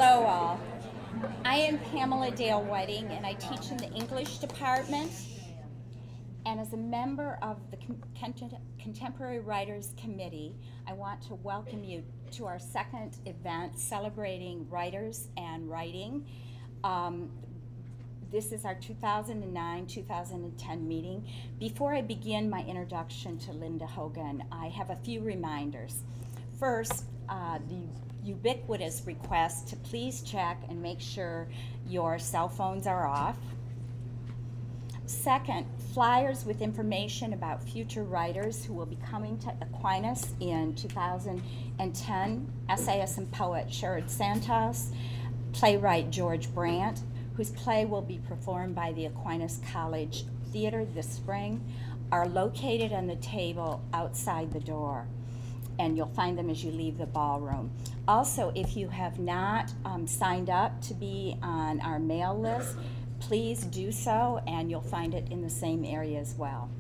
Hello all. I am Pamela Dale Whiting and I teach in the English department. And as a member of the Contemporary Writers Committee, I want to welcome you to our second event celebrating writers and writing. This is our 2009-2010 meeting. Before I begin my introduction to Linda Hogan, I have a few reminders. First, the ubiquitous request to please check and make sure your cell phones are off. Second, flyers with information about future writers who will be coming to Aquinas in 2010, essayist and poet Sherrod Santos, playwright George Brandt, whose play will be performed by the Aquinas College Theater this spring, are located on the table outside the door, and you'll find them as you leave the ballroom. Also, if you have not signed up to be on our mail list, please do so, and you'll find it in the same area as well.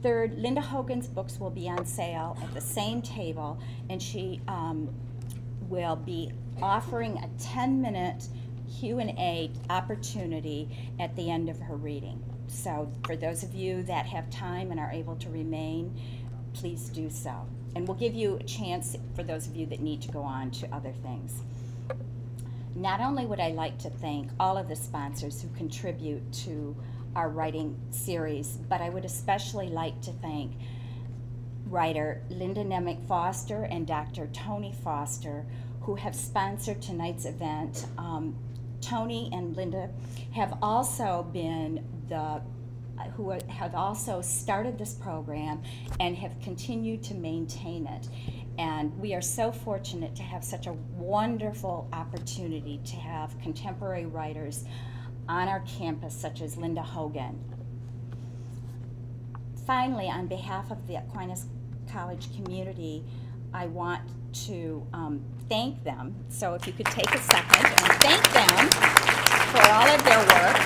Third, Linda Hogan's books will be on sale at the same table, and she will be offering a 10-minute Q&A opportunity at the end of her reading. So for those of you that have time and are able to remain, please do so. And we'll give you a chance for those of you that need to go on to other things. Not only would I like to thank all of the sponsors who contribute to our writing series, but I would especially like to thank writer Linda Nemec Foster and Dr. Tony Foster, who have sponsored tonight's event. Tony and Linda have also been who have also started this program and have continued to maintain it. And we are so fortunate to have such a wonderful opportunity to have contemporary writers on our campus, such as Linda Hogan. Finally, on behalf of the Aquinas College community, I want to thank them. So if you could take a second and thank them for all of their work.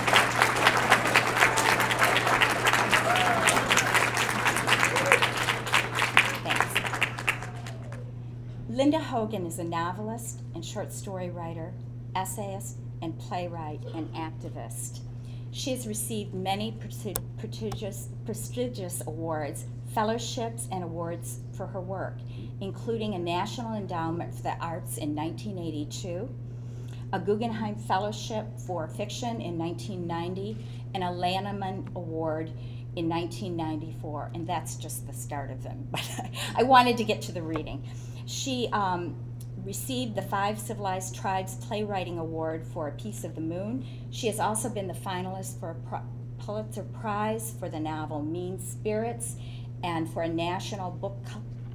Linda Hogan is a novelist and short story writer, essayist, and playwright and activist. She has received many prestigious awards, fellowships, and awards for her work, including a National Endowment for the Arts in 1982, a Guggenheim Fellowship for Fiction in 1990, and a Lanneman Award in 1994, and that's just the start of them, but I wanted to get to the reading. She received the 5 Civilized Tribes Playwriting Award for A Piece of the Moon. She has also been the finalist for a Pulitzer Prize for the novel Mean Spirits and for a National Book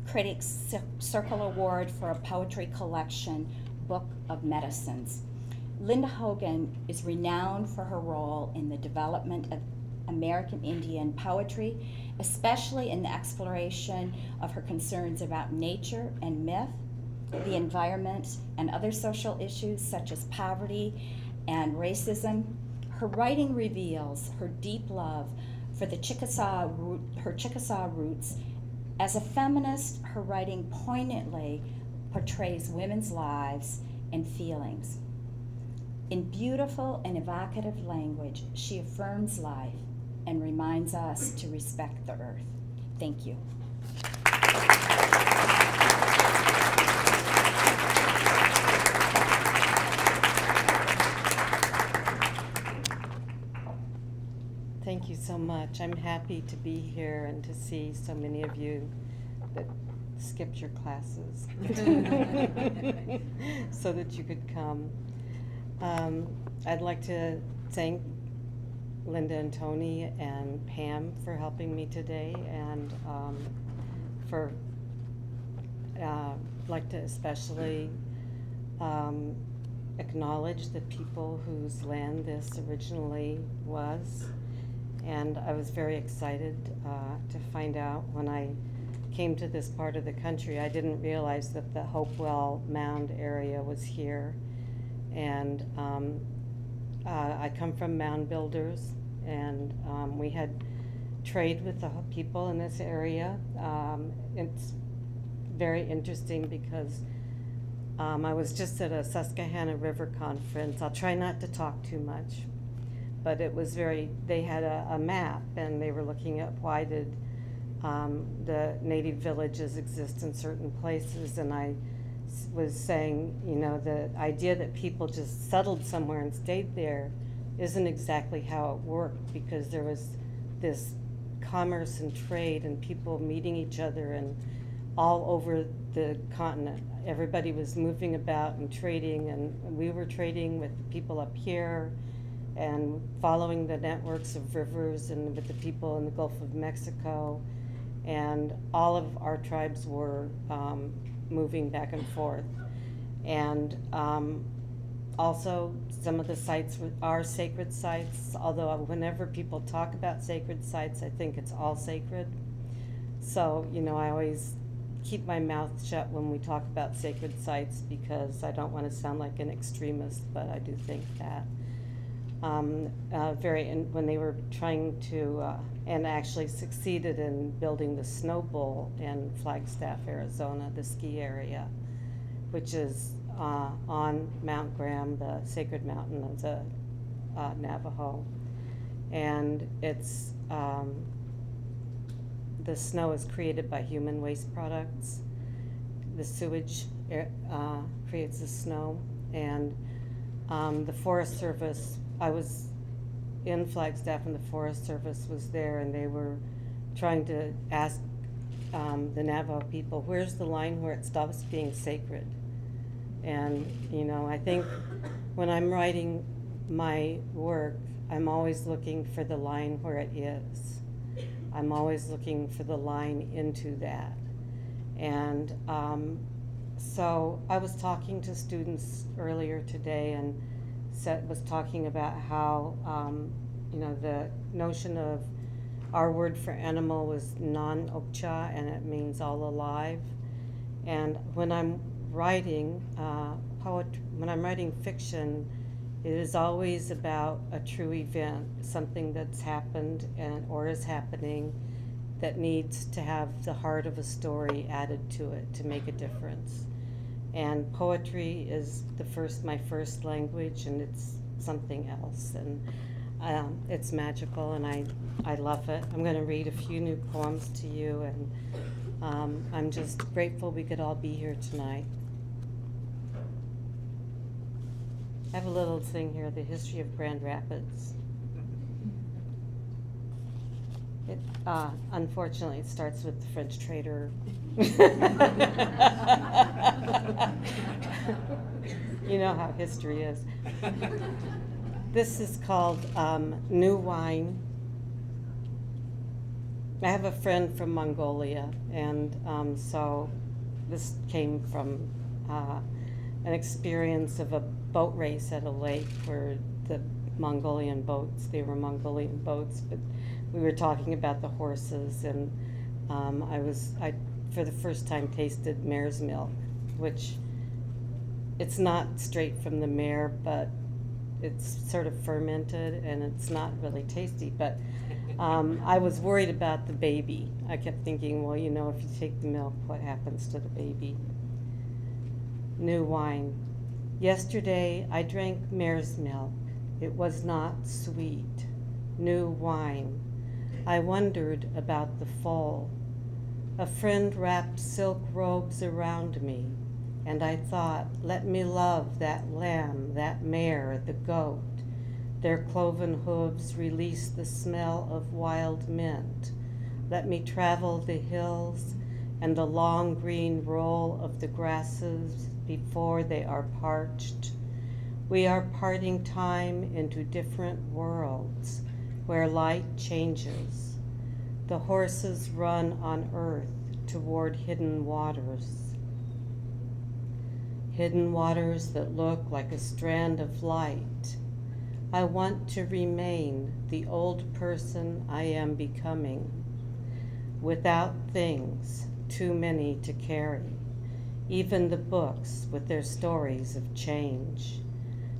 Critics Circle Award for a poetry collection, Book of Medicines. Linda Hogan is renowned for her role in the development of American Indian poetry, especially in the exploration of her concerns about nature and myth, the environment, and other social issues such as poverty and racism. Her writing reveals her deep love for the Chickasaw roots. As a feminist, her writing poignantly portrays women's lives and feelings. In beautiful and evocative language, she affirms life and reminds us to respect the earth. Thank you. Thank you so much. I'm happy to be here and to see so many of you that skipped your classes so that you could come. I'd like to thank Linda and Tony and Pam for helping me today, and like to especially acknowledge the people whose land this originally was. And I was very excited to find out when I came to this part of the country. I didn't realize that the Hopewell Mound area was here. And I come from mound builders, and we had trade with the people in this area. It's very interesting because I was just at a Susquehanna River conference. I'll try not to talk too much, but it was they had a map, and they were looking at why did the native villages exist in certain places, and I was saying, you know, the idea that people just settled somewhere and stayed there isn't exactly how it worked, because there was this commerce and trade and people meeting each other and all over the continent. Everybody was moving about and trading, and we were trading with the people up here and following the networks of rivers and with the people in the Gulf of Mexico, and all of our tribes were moving back and forth. And also some of the sites are sacred sites, although whenever people talk about sacred sites, I think it's all sacred. So, you know, I always keep my mouth shut when we talk about sacred sites, because I don't want to sound like an extremist, but I do think that. When they were trying to, and actually succeeded in building the Snow Bowl in Flagstaff, Arizona, the ski area, which is on Mount Graham, the sacred mountain of the Navajo. And it's, the snow is created by human waste products. The sewage creates the snow. And the Forest Service, I was in Flagstaff and the Forest Service was there, and they were trying to ask the Navajo people, where's the line where it stops being sacred? And, you know, I think when I'm writing my work, I'm always looking for the line where it is. I'm always looking for the line into that. And so I was talking to students earlier today and was talking about how, you know, the notion of our word for animal was non-okcha, and it means all alive. And when I'm writing when I'm writing fiction, it is always about a true event, something that's happened or is happening that needs to have the heart of a story added to it to make a difference. And poetry is my first language, and it's something else, and it's magical, and I love it. I'm going to read a few new poems to you, and I'm just grateful we could all be here tonight. I have a little thing here, the history of Grand Rapids. Unfortunately, it starts with the French trader. You know how history is. This is called New Wine. I have a friend from Mongolia, and so this came from an experience of a boat race at a lake where the Mongolian boats, they were Mongolian boats, but we were talking about the horses, and I for the first time tasted mare's milk, which it's not straight from the mare, but it's sort of fermented and it's not really tasty. But I was worried about the baby. I kept thinking, well, you know, if you take the milk, what happens to the baby? New wine. Yesterday I drank mare's milk. It was not sweet. New wine. I wondered about the fall. A friend wrapped silk robes around me, and I thought, let me love that lamb, that mare, the goat. Their cloven hooves release the smell of wild mint. Let me travel the hills and the long green roll of the grasses before they are parched. We are parting time into different worlds where light changes. The horses run on earth toward hidden waters. Hidden waters that look like a strand of light. I want to remain the old person I am becoming, without things, too many to carry, even the books with their stories of change.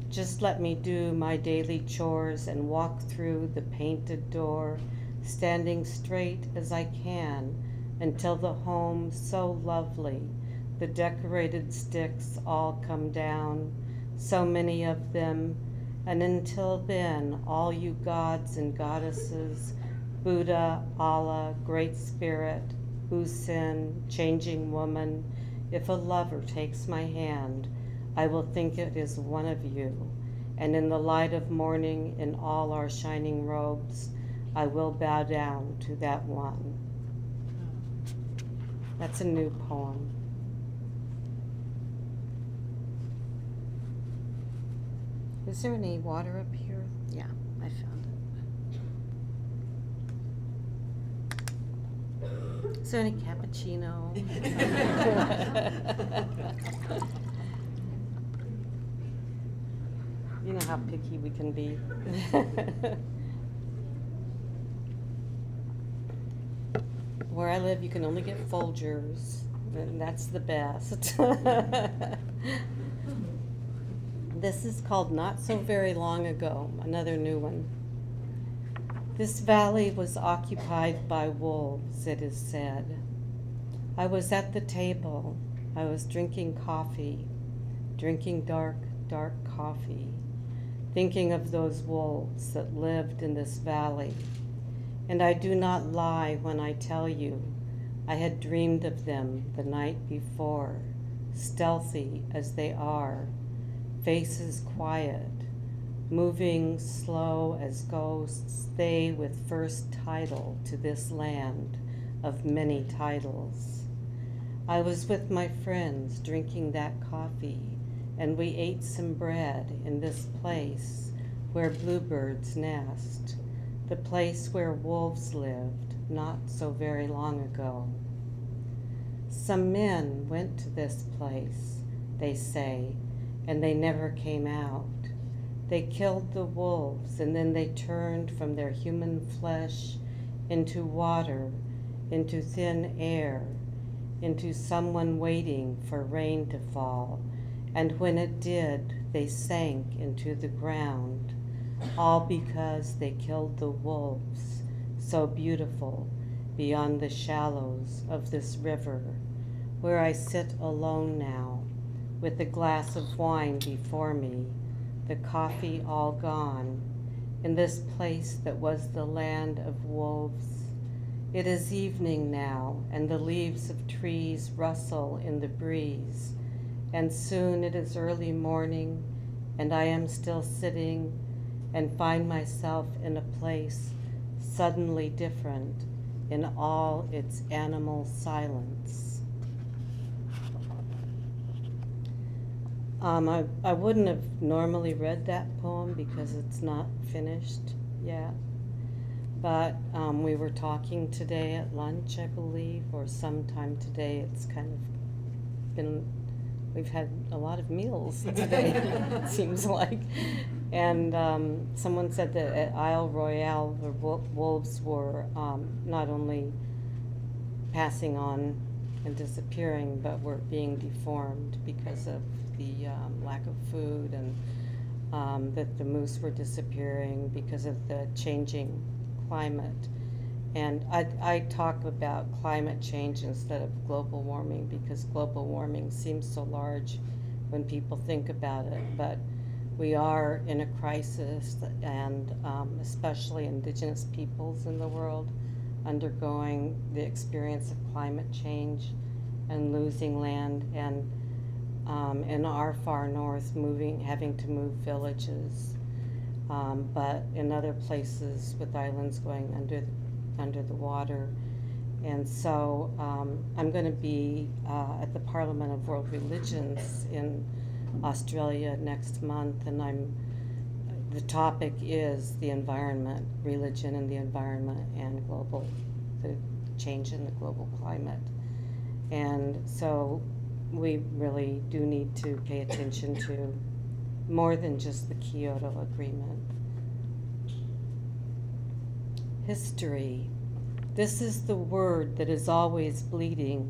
Just let me do my daily chores and walk through the painted door, standing straight as I can until the home so lovely, the decorated sticks all come down, so many of them, and until then, all you gods and goddesses, Buddha, Allah, Great Spirit, Usin, Changing Woman, if a lover takes my hand, I will think it is one of you, and in the light of morning, in all our shining robes, I will bow down to that one. That's a new poem. Is there any water up here? Yeah, I found it. Is there any cappuccino? You know how picky we can be. Where I live, you can only get Folgers, and that's the best. This is called Not So Very Long Ago, another new one. This valley was occupied by wolves, it is said. I was at the table. I was drinking coffee, drinking dark, dark coffee, thinking of those wolves that lived in this valley. And I do not lie when I tell you I had dreamed of them the night before, stealthy as they are, faces quiet, moving slow as ghosts, they with first title to this land of many titles. I was with my friends drinking that coffee, and we ate some bread in this place where bluebirds nest, the place where wolves lived not so very long ago. Some men went to this place, they say, and they never came out. They killed the wolves, and then they turned from their human flesh into water, into thin air, into someone waiting for rain to fall, and when it did, they sank into the ground, all because they killed the wolves, so beautiful beyond the shallows of this river, where I sit alone now, with a glass of wine before me, the coffee all gone, in this place that was the land of wolves. It is evening now, and the leaves of trees rustle in the breeze, and soon it is early morning, and I am still sitting and find myself in a place suddenly different in all its animal silence. I wouldn't have normally read that poem because it's not finished yet, but we were talking today at lunch, I believe, or sometime today. It's kind of been, we've had a lot of meals today, it seems like. And someone said that at Isle Royale, the wolves were not only passing on and disappearing, but were being deformed because of the lack of food, and that the moose were disappearing because of the changing climate. And I talk about climate change instead of global warming because global warming seems so large when people think about it, but we are in a crisis, and especially indigenous peoples in the world undergoing the experience of climate change and losing land, and in our far north having to move villages, but in other places with islands going under the water. And so I'm going to be at the Parliament of World Religions in Australia next month, and the topic is the environment, religion and the environment, and the change in the global climate. And so we really do need to pay attention to more than just the Kyoto Agreement. History. This is the word that is always bleeding.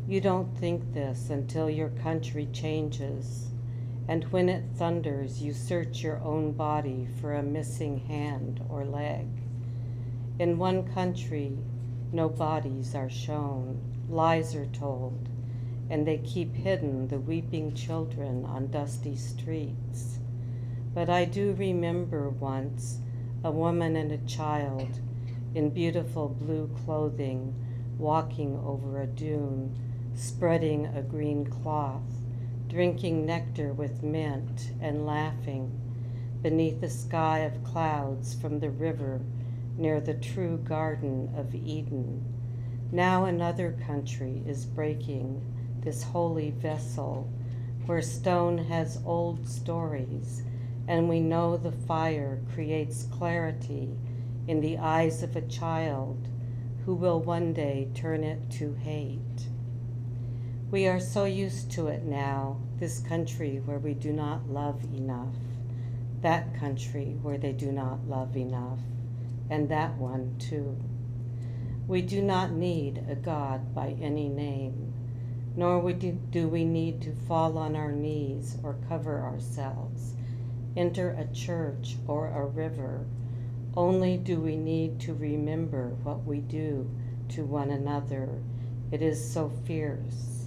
You don't think this until your country changes. And when it thunders, you search your own body for a missing hand or leg. In one country, no bodies are shown, lies are told, and they keep hidden the weeping children on dusty streets. But I do remember once a woman and a child in beautiful blue clothing walking over a dune, spreading a green cloth, drinking nectar with mint and laughing beneath the sky of clouds from the river near the true Garden of Eden. Now another country is breaking this holy vessel where stone has old stories, and we know the fire creates clarity in the eyes of a child who will one day turn it to hate. We are so used to it now, this country where we do not love enough, that country where they do not love enough, and that one too. We do not need a God by any name, nor do we need to fall on our knees or cover ourselves, enter a church or a river. Only do we need to remember what we do to one another. It is so fierce.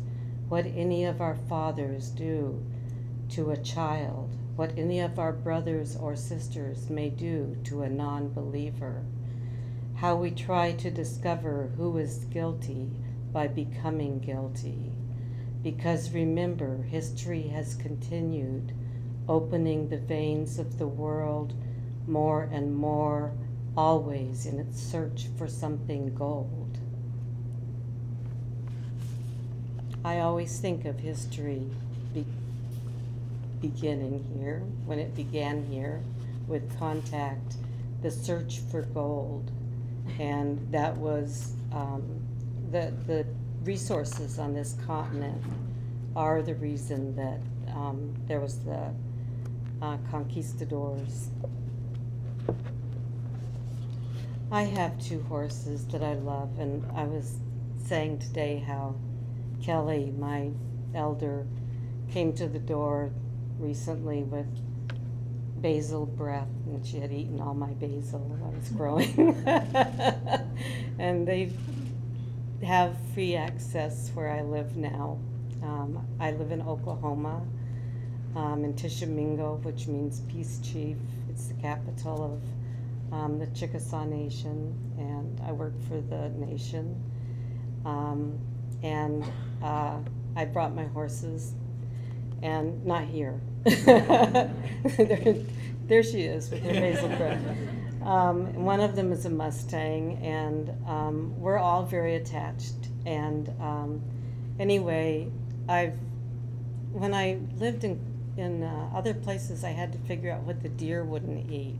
What any of our fathers do to a child, what any of our brothers or sisters may do to a non-believer. How we try to discover who is guilty by becoming guilty. Because remember, history has continued, opening the veins of the world more and more, always in its search for something gold. I always think of history beginning here, when it began here, with contact, the search for gold. And that was the resources on this continent are the reason that there was the conquistadors. I have 2 horses that I love, and I was saying today how Kelly, my elder, came to the door recently with basil breath, and she had eaten all my basil while I was growing. And they have free access where I live now. I live in Oklahoma, in Tishomingo, which means Peace Chief. It's the capital of the Chickasaw Nation, and I work for the nation. I brought my horses, and not here. There she is with her basil breath. One of them is a Mustang, and we're all very attached. And anyway, when I lived in other places, I had to figure out what the deer wouldn't eat.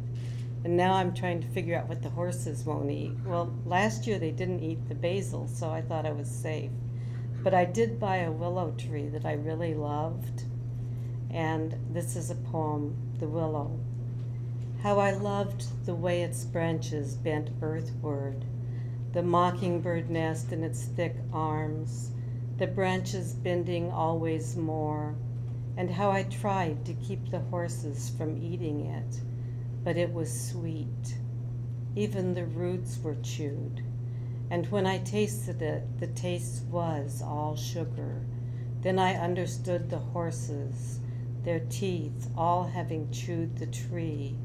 And now I'm trying to figure out what the horses won't eat. Well, last year they didn't eat the basil, so I thought I was safe. But I did buy a willow tree that I really loved. And this is a poem, The Willow. How I loved the way its branches bent earthward, the mockingbird nest in its thick arms, the branches bending always more, and how I tried to keep the horses from eating it, but it was sweet. Even the roots were chewed. And when I tasted it, the taste was all sugar. Then I understood the horses, their teeth all having chewed the tree,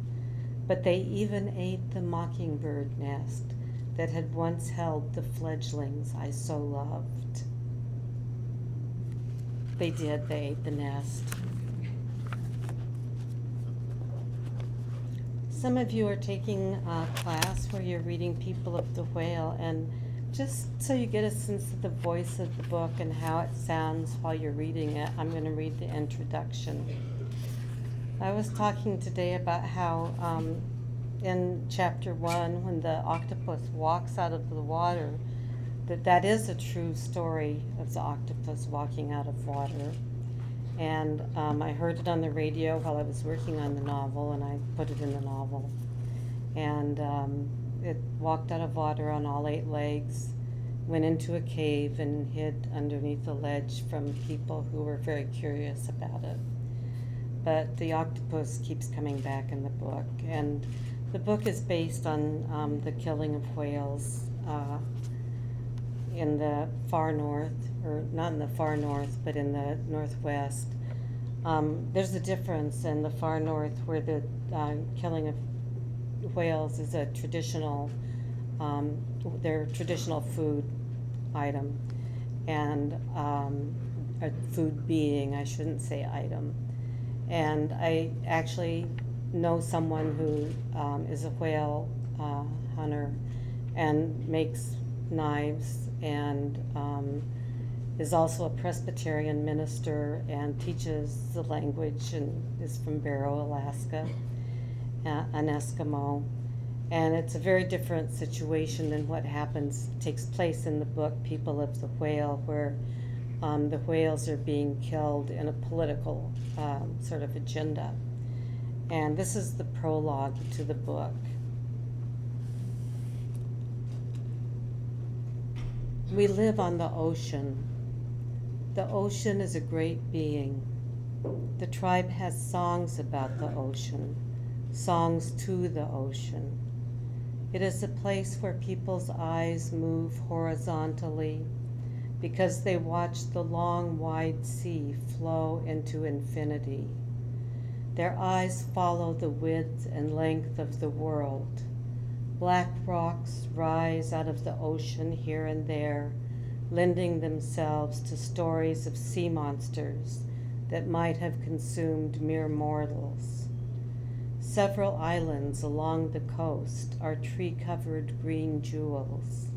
but they even ate the mockingbird nest that had once held the fledglings I so loved. They did, they ate the nest. Some of you are taking a class where you're reading People of the Whale, and just so you get a sense of the voice of the book and how it sounds while you're reading it, I'm going to read the introduction. I was talking today about how in chapter 1, when the octopus walks out of the water, that is a true story of the octopus walking out of water. And I heard it on the radio while I was working on the novel, and I put it in the novel. And it walked out of water on all 8 legs, went into a cave and hid underneath a ledge from people who were very curious about it. But the octopus keeps coming back in the book, and the book is based on the killing of whales in the far north, or not in the far north, but in the northwest. There's a difference in the far north where the killing of whales is a traditional, their traditional food item, and a food being, I shouldn't say item. And I actually know someone who is a whale hunter and makes knives, and is also a Presbyterian minister and teaches the language, and is from Barrow, Alaska, an Eskimo. And it's a very different situation than what takes place in the book People of the Whale, where the whales are being killed in a political sort of agenda. And this is the prologue to the book. We live on the ocean. The ocean is a great being. The tribe has songs about the ocean, songs to the ocean. It is a place where people's eyes move horizontally because they watch the long, wide sea flow into infinity. Their eyes follow the width and length of the world. Black rocks rise out of the ocean here and there, lending themselves to stories of sea monsters that might have consumed mere mortals. Several islands along the coast are tree-covered green jewels.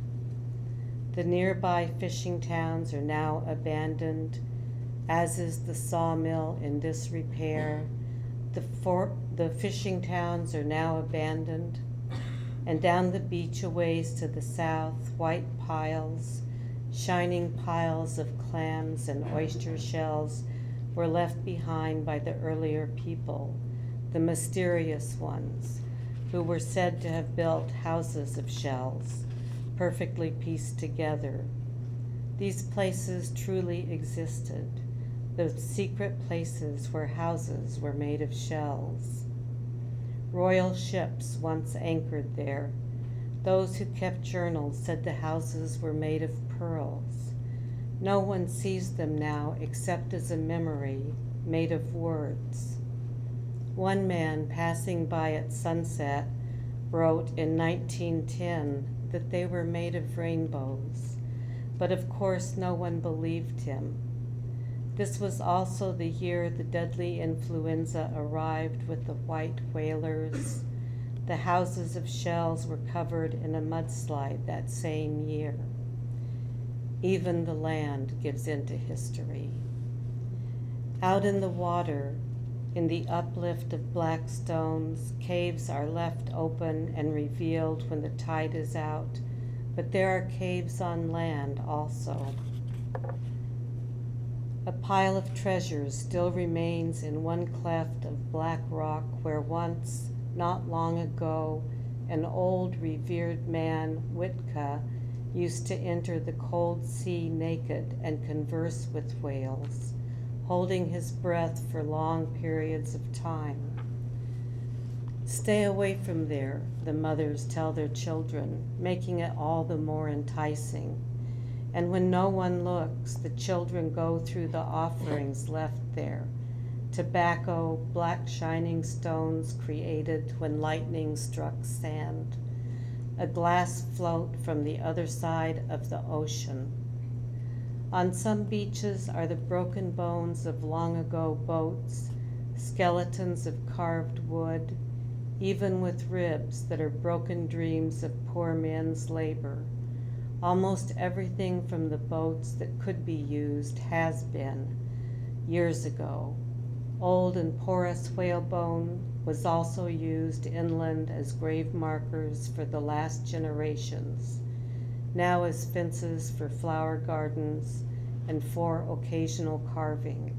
The nearby fishing towns are now abandoned, as is the sawmill in disrepair. The fishing towns are now abandoned, and down the beach a ways to the south, white piles, shining piles of clams and oyster shells were left behind by the earlier people, the mysterious ones, who were said to have built houses of shells, perfectly pieced together. These places truly existed, those secret places where houses were made of shells. Royal ships once anchored there. Those who kept journals said the houses were made of pearls. No one sees them now except as a memory made of words. One man passing by at sunset wrote in 1910 that they were made of rainbows, but of course no one believed him. This was also the year the deadly influenza arrived with the white whalers. The houses of shells were covered in a mudslide that same year. Even the land gives into history. Out in the water, in the uplift of black stones, caves are left open and revealed when the tide is out, but there are caves on land also. A pile of treasures still remains in one cleft of black rock where once, not long ago, an old revered man, Witka, used to enter the cold sea naked and converse with whales, holding his breath for long periods of time. Stay away from there, the mothers tell their children, making it all the more enticing. And when no one looks, the children go through the offerings left there. Tobacco, black shining stones created when lightning struck sand. A glass float from the other side of the ocean. On some beaches are the broken bones of long ago boats, skeletons of carved wood, even with ribs that are broken dreams of poor men's labor. Almost everything from the boats that could be used has been, years ago. Old and porous whalebone was also used inland as grave markers for the last generations, now as fences for flower gardens and for occasional carving.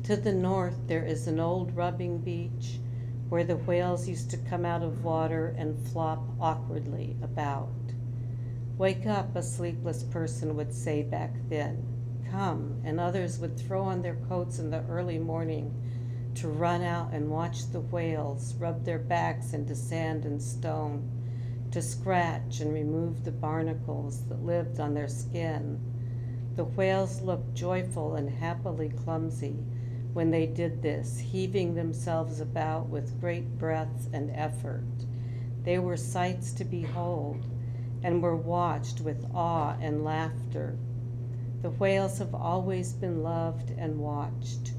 To the north there is an old rubbing beach where the whales used to come out of water and flop awkwardly about. Wake up, a sleepless person would say back then. Come, and others would throw on their coats in the early morning to run out and watch the whales rub their backs into sand and stone, to scratch and remove the barnacles that lived on their skin. The whales looked joyful and happily clumsy when they did this, heaving themselves about with great breath and effort. They were sights to behold, and were watched with awe and laughter. The whales have always been loved and watched,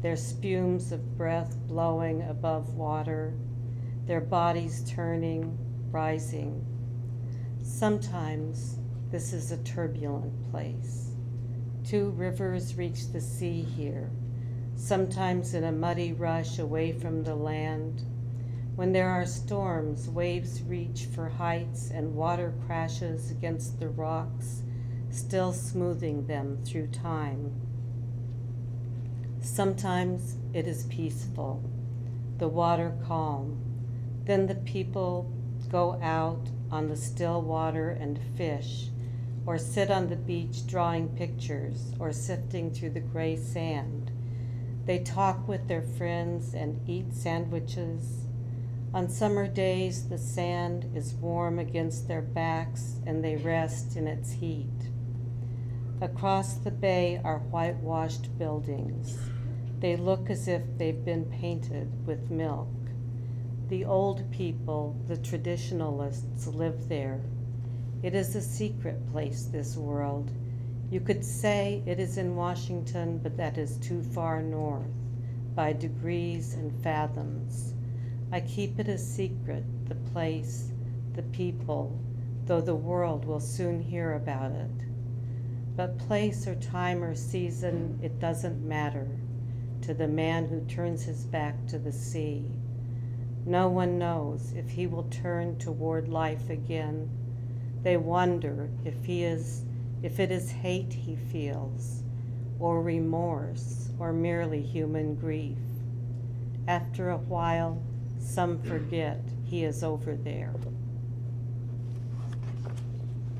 their spumes of breath blowing above water, their bodies turning, rising. Sometimes this is a turbulent place. 2 rivers reach the sea here, sometimes in a muddy rush away from the land. When there are storms, waves reach for heights and water crashes against the rocks, still smoothing them through time. Sometimes it is peaceful, the water calm. Then the people go out on the still water and fish, or sit on the beach drawing pictures or sifting through the gray sand. They talk with their friends and eat sandwiches. On summer days, the sand is warm against their backs and they rest in its heat. Across the bay are whitewashed buildings. They look as if they've been painted with milk. The old people, the traditionalists, live there. It is a secret place, this world. You could say it is in Washington, but that is too far north, by degrees and fathoms. I keep it a secret, the place, the people, though the world will soon hear about it. But place or time or season, it doesn't matter to the man who turns his back to the sea. No one knows if he will turn toward life again. They wonder if it is hate he feels, or remorse, or merely human grief. After a while, some forget he is over there.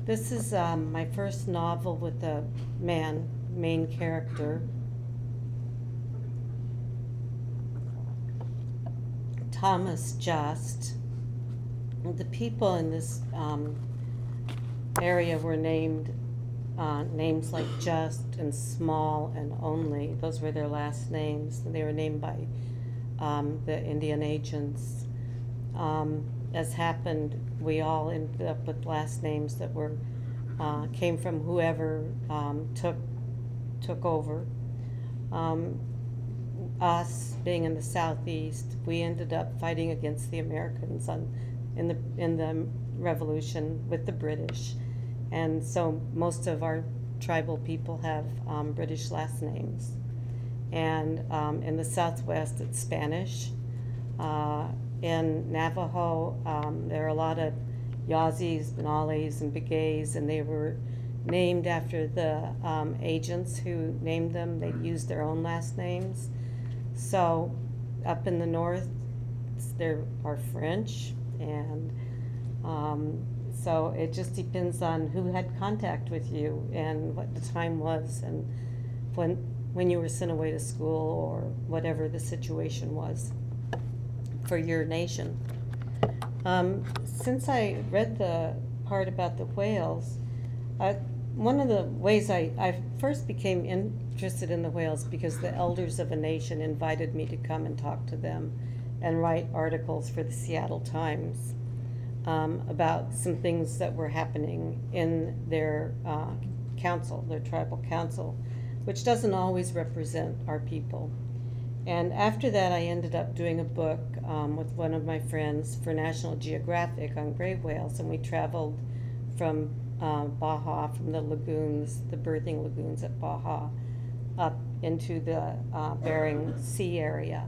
This is my first novel with a main character. Thomas Just. The people in this area were named names like Just and Small and Only. Those were their last names. They were named by the Indian agents. As happened, we all ended up with last names that were came from whoever took over. Us being in the Southeast, we ended up fighting against the Americans in the Revolution with the British, and so most of our tribal people have British last names. And in the Southwest, it's Spanish. In Navajo, there are a lot of Yazis, Benalis, and Begays, and they were named after the agents who named them. They used their own last names. So up in the north, there are French, and so it just depends on who had contact with you and what the time was, and when you were sent away to school, or whatever the situation was for your nation. Since I read the part about the whales, one of the ways I first became interested in the whales because the elders of a nation invited me to come and talk to them and write articles for the Seattle Times about some things that were happening in their council, their tribal council, which doesn't always represent our people. And after that, I ended up doing a book with one of my friends for National Geographic on gray whales, and we traveled from Baja, from the lagoons, the birthing lagoons at Baja, up into the Bering Sea area.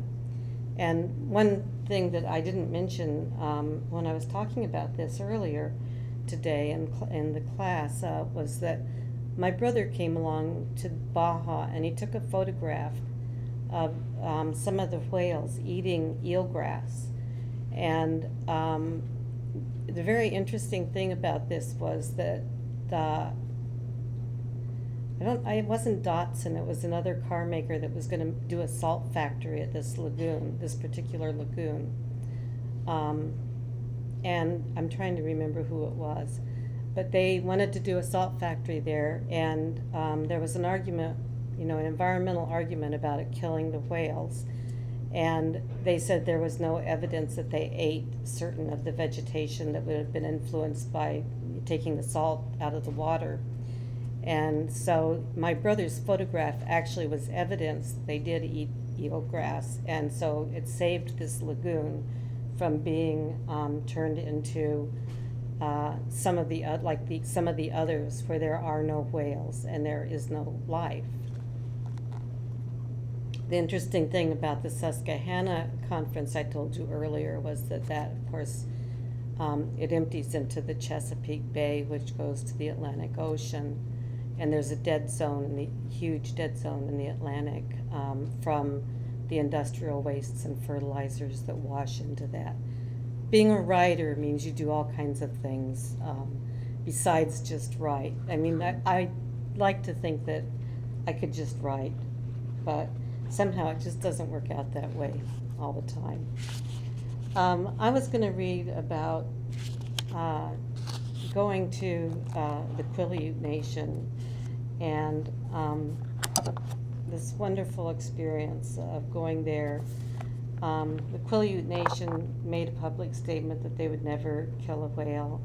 And one thing that I didn't mention when I was talking about this earlier today in the class was that my brother came along to Baja and he took a photograph of some of the whales eating eelgrass. And the very interesting thing about this was that it wasn't Datsun, it was another car maker that was going to do a salt factory at this lagoon, this particular lagoon. and I'm trying to remember who it was, but they wanted to do a salt factory there, and there was an argument, an environmental argument about it killing the whales. And they said there was no evidence that they ate certain of the vegetation that would have been influenced by taking the salt out of the water. And so my brother's photograph actually was evidence that they did eat eelgrass, and so it saved this lagoon from being turned into some of the others where there are no whales and there is no life. The interesting thing about the Susquehanna conference I told you earlier was that of course, it empties into the Chesapeake Bay, which goes to the Atlantic Ocean, and there's a huge dead zone in the Atlantic from the industrial wastes and fertilizers that wash into that. Being a writer means you do all kinds of things besides just write. I mean, I like to think that I could just write, but somehow it just doesn't work out that way all the time. I was going to read about going to the Quileute Nation and this wonderful experience of going there. The Quileute Nation made a public statement that they would never kill a whale,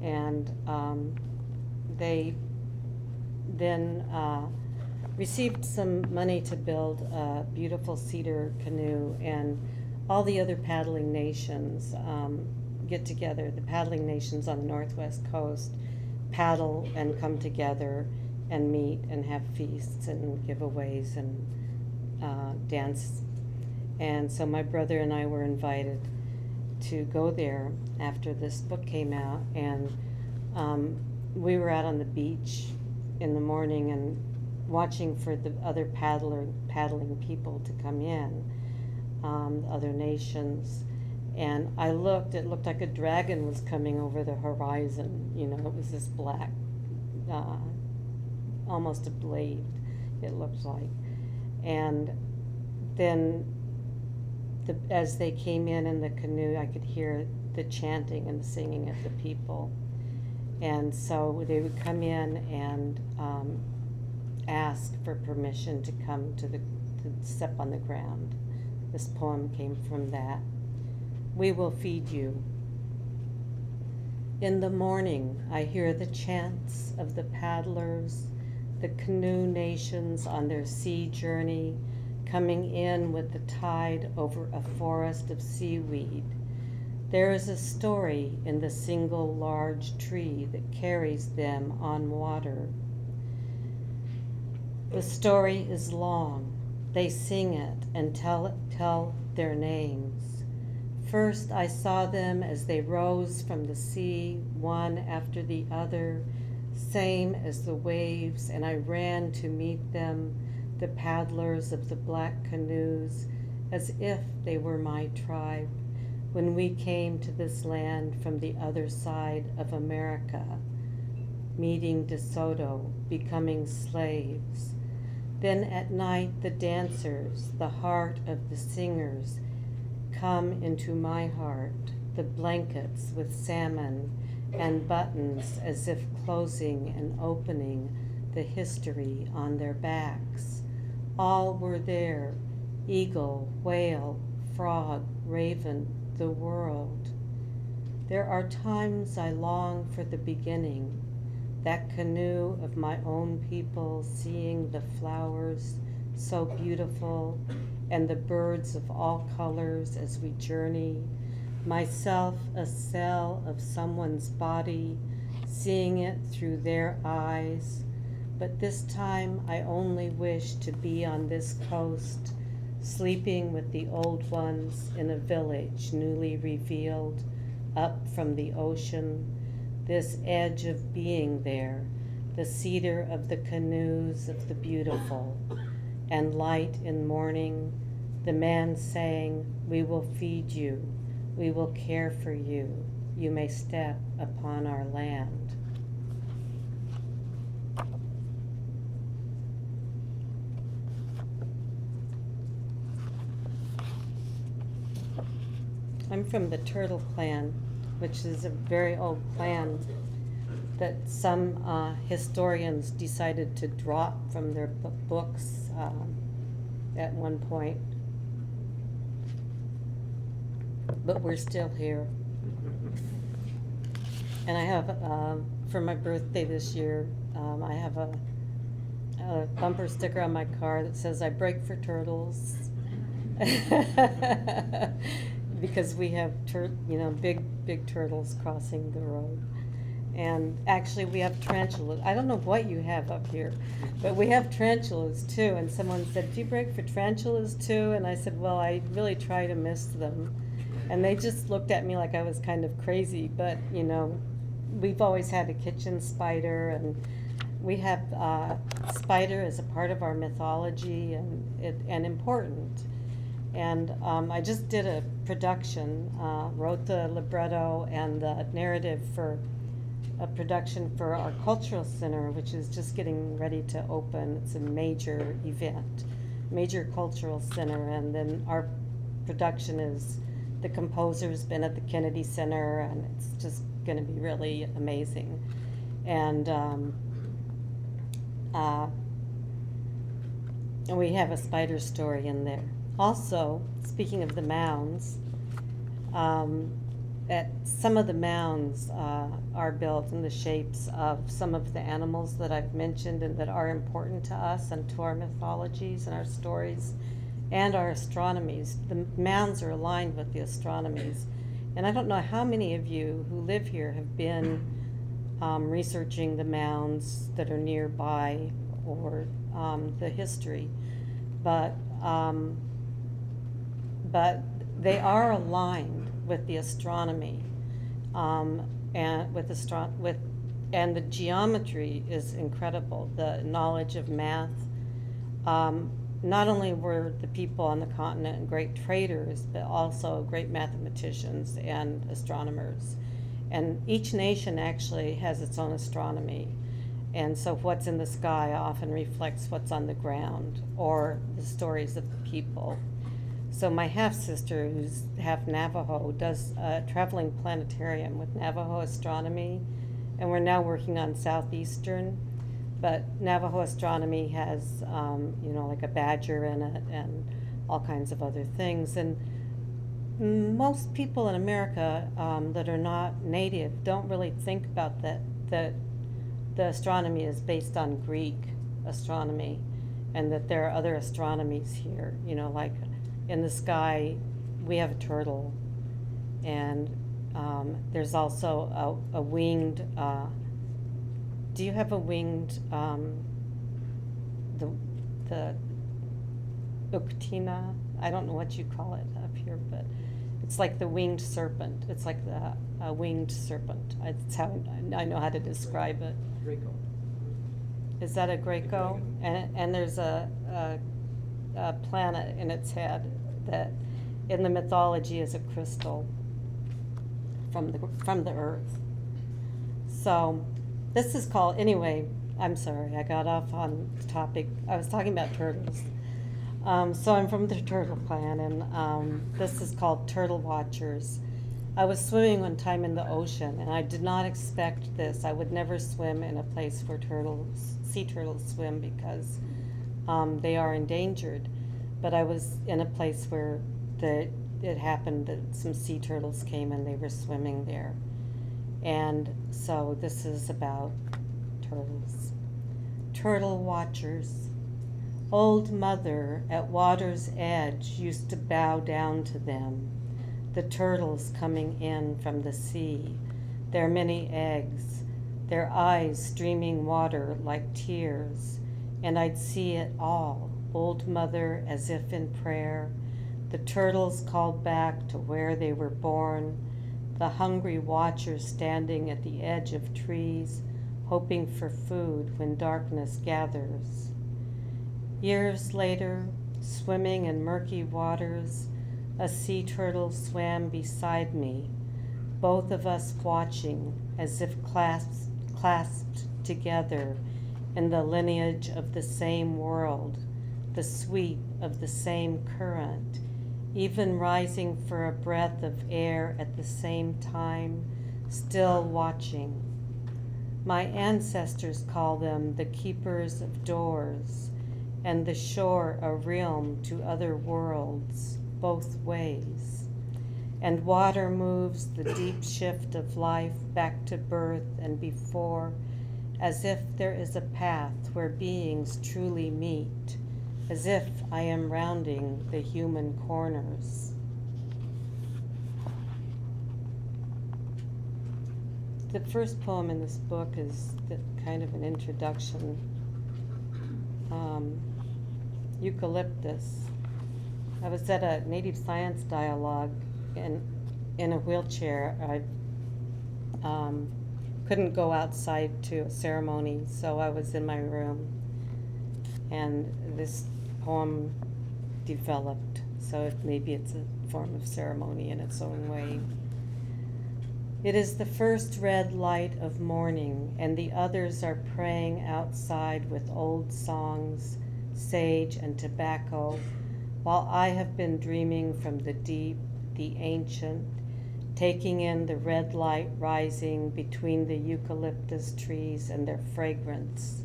and they then received some money to build a beautiful cedar canoe, and all the other paddling nations get together. The paddling nations on the northwest coast paddle and come together and meet and have feasts and giveaways and dance. And so my brother and I were invited to go there after this book came out, and we were out on the beach in the morning and watching for the other paddling people to come in, other nations. And it looked like a dragon was coming over the horizon. It was this black, almost a blade, it looked like. And then as they came in the canoe, I could hear the chanting and the singing of the people. And so they would come in and ask for permission to come to step on the ground. This poem came from that. We will feed you. In the morning, I hear the chants of the paddlers, the canoe nations on their sea journey, coming in with the tide over a forest of seaweed. There is a story in the single large tree that carries them on water. The story is long. They sing it and tell their names. First, I saw them as they rose from the sea, one after the other, same as the waves, and I ran to meet them, the paddlers of the black canoes, as if they were my tribe, when we came to this land from the other side of America, meeting DeSoto, becoming slaves. Then at night the dancers, the heart of the singers, come into my heart, the blankets with salmon and buttons as if closing and opening the history on their backs. All were there, eagle, whale, frog, raven, the world. There are times I long for the beginning, that canoe of my own people, seeing the flowers so beautiful and the birds of all colors as we journey, myself a cell of someone's body, seeing it through their eyes. But this time I only wish to be on this coast, sleeping with the old ones in a village newly revealed up from the ocean, this edge of being there, the cedar of the canoes of the beautiful, and light in morning, the man saying, we will feed you, we will care for you, you may step upon our land. I'm from the Turtle Clan, which is a very old plan that some historians decided to drop from their books at one point. But we're still here. And I have, for my birthday this year, I have a bumper sticker on my car that says, "I brake for turtles." Because we have big turtles crossing the road. And actually we have tarantulas. I don't know what you have up here, but we have tarantulas too. And someone said, "Do you brake for tarantulas too?" And I said, "Well, I really try to miss them." And they just looked at me like I was kind of crazy, but we've always had a kitchen spider, and we have spider as a part of our mythology and important. And I just did a production, wrote the libretto and the narrative for a production for our cultural center, which is just getting ready to open. It's a major event, major cultural center, and then our production is, the composer's been at the Kennedy Center, and it's just going to be really amazing. And we have a spider story in there. Also, speaking of the mounds, some of the mounds are built in the shapes of some of the animals that I've mentioned and that are important to us and to our mythologies and our stories and our astronomies. The mounds are aligned with the astronomies. And I don't know how many of you who live here have been researching the mounds that are nearby or the history, but they are aligned with the astronomy, and the geometry is incredible. The knowledge of math. Not only were the people on the continent great traders, but also great mathematicians and astronomers. And each nation actually has its own astronomy. And so what's in the sky often reflects what's on the ground or the stories of the people. So my half-sister, who's half Navajo, does a traveling planetarium with Navajo astronomy, and we're now working on Southeastern. But Navajo astronomy has, like a badger in it and all kinds of other things. And most people in America that are not native don't really think about that the astronomy is based on Greek astronomy, and that there are other astronomies here. Like in the sky, we have a turtle, and there's also a winged. Do you have a winged, the Uctina? I don't know what you call it up here, but it's like the winged serpent. It's like a winged serpent. It's how I know how to describe it. Draco. Is that a Draco? And there's a planet in its head that in the mythology is a crystal from the earth. So this is called, anyway, I'm sorry, I got off on the topic. I was talking about turtles. So I'm from the Turtle Clan, and this is called Turtle Watchers. I was swimming one time in the ocean, and I did not expect this. I would never swim in a place where sea turtles swim because they are endangered. But I was in a place where it happened that some sea turtles came and they were swimming there. And so this is about turtles. Turtle watchers. Old mother at water's edge used to bow down to them, the turtles coming in from the sea, their many eggs, their eyes streaming water like tears, and I'd see it all, old mother as if in prayer, the turtles called back to where they were born, the hungry watchers standing at the edge of trees, hoping for food when darkness gathers. Years later, swimming in murky waters, a sea turtle swam beside me, both of us watching as if clasped together in the lineage of the same world, the sweep of the same current, even rising for a breath of air at the same time, still watching. My ancestors call them the keepers of doors, and the shore a realm to other worlds, both ways. And water moves the deep shift of life back to birth and before, as if there is a path where beings truly meet, as if I am rounding the human corners. The first poem in this book is kind of an introduction. Eucalyptus. I was at a native science dialogue in a wheelchair. I couldn't go outside to a ceremony, so I was in my room, and this poem developed. So maybe it's a form of ceremony in its own way. It is the first red light of morning, and the others are praying outside with old songs, sage and tobacco, while I have been dreaming from the deep, the ancient, taking in the red light rising between the eucalyptus trees and their fragrance.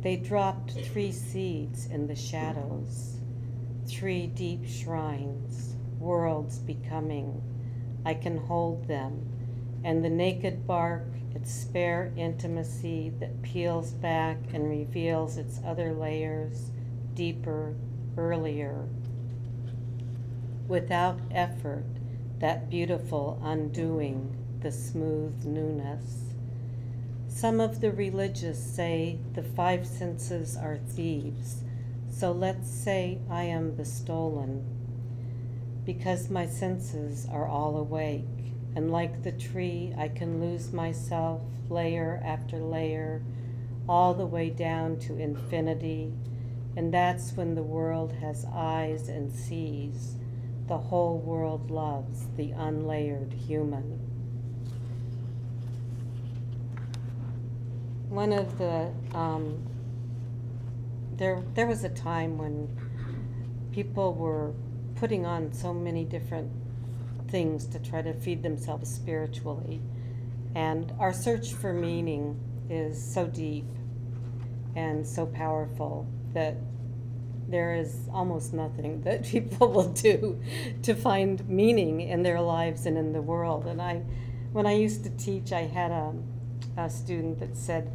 They dropped 3 seeds in the shadows, 3 deep shrines, worlds becoming. I can hold them, and the naked bark, its spare intimacy that peels back and reveals its other layers, deeper, earlier. Without effort, that beautiful undoing, the smooth newness. Some of the religious say the 5 senses are thieves, so let's say I am the stolen, because my senses are all awake, and like the tree I can lose myself layer after layer, all the way down to infinity, and that's when the world has eyes and sees. The whole world loves the unlayered human. One of the, there was a time when people were putting on so many different things to try to feed themselves spiritually. And our search for meaning is so deep and so powerful that there is almost nothing that people will do to find meaning in their lives and in the world. And when I used to teach, I had a student that said,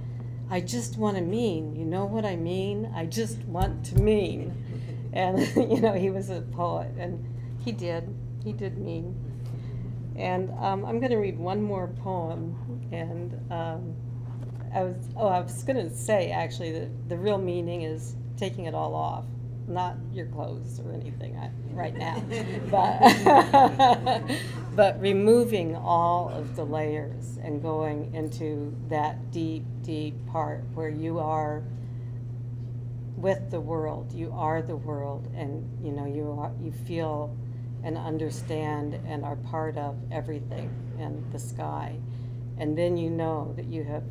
I just want to mean. You know what I mean? I just want to mean. And, he was a poet, and he did mean. And I'm going to read one more poem. And I was going to say, actually, that the real meaning is taking it all off, not your clothes or anything right now, but removing all of the layers and going into that deep, deep part where you are with the world. You are the world, and you feel and understand and are part of everything and the sky. And then you know that you have,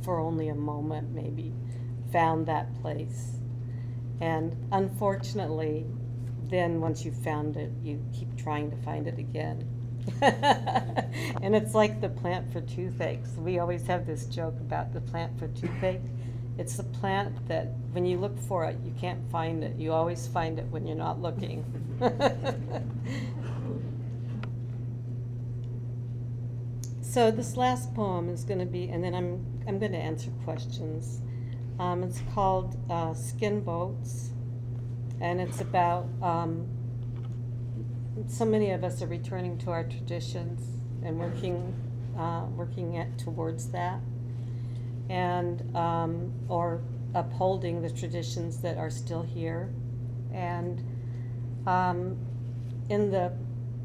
for only a moment maybe, found that place. And unfortunately, then once you've found it, you keep trying to find it again. And it's like the plant for toothaches. We always have this joke about the plant for toothache. It's the plant that when you look for it, you can't find it. You always find it when you're not looking. So this last poem is going to be, and then I'm going to answer questions. It's called Skin Boats, and it's about so many of us are returning to our traditions and working towards that, and or upholding the traditions that are still here. And in the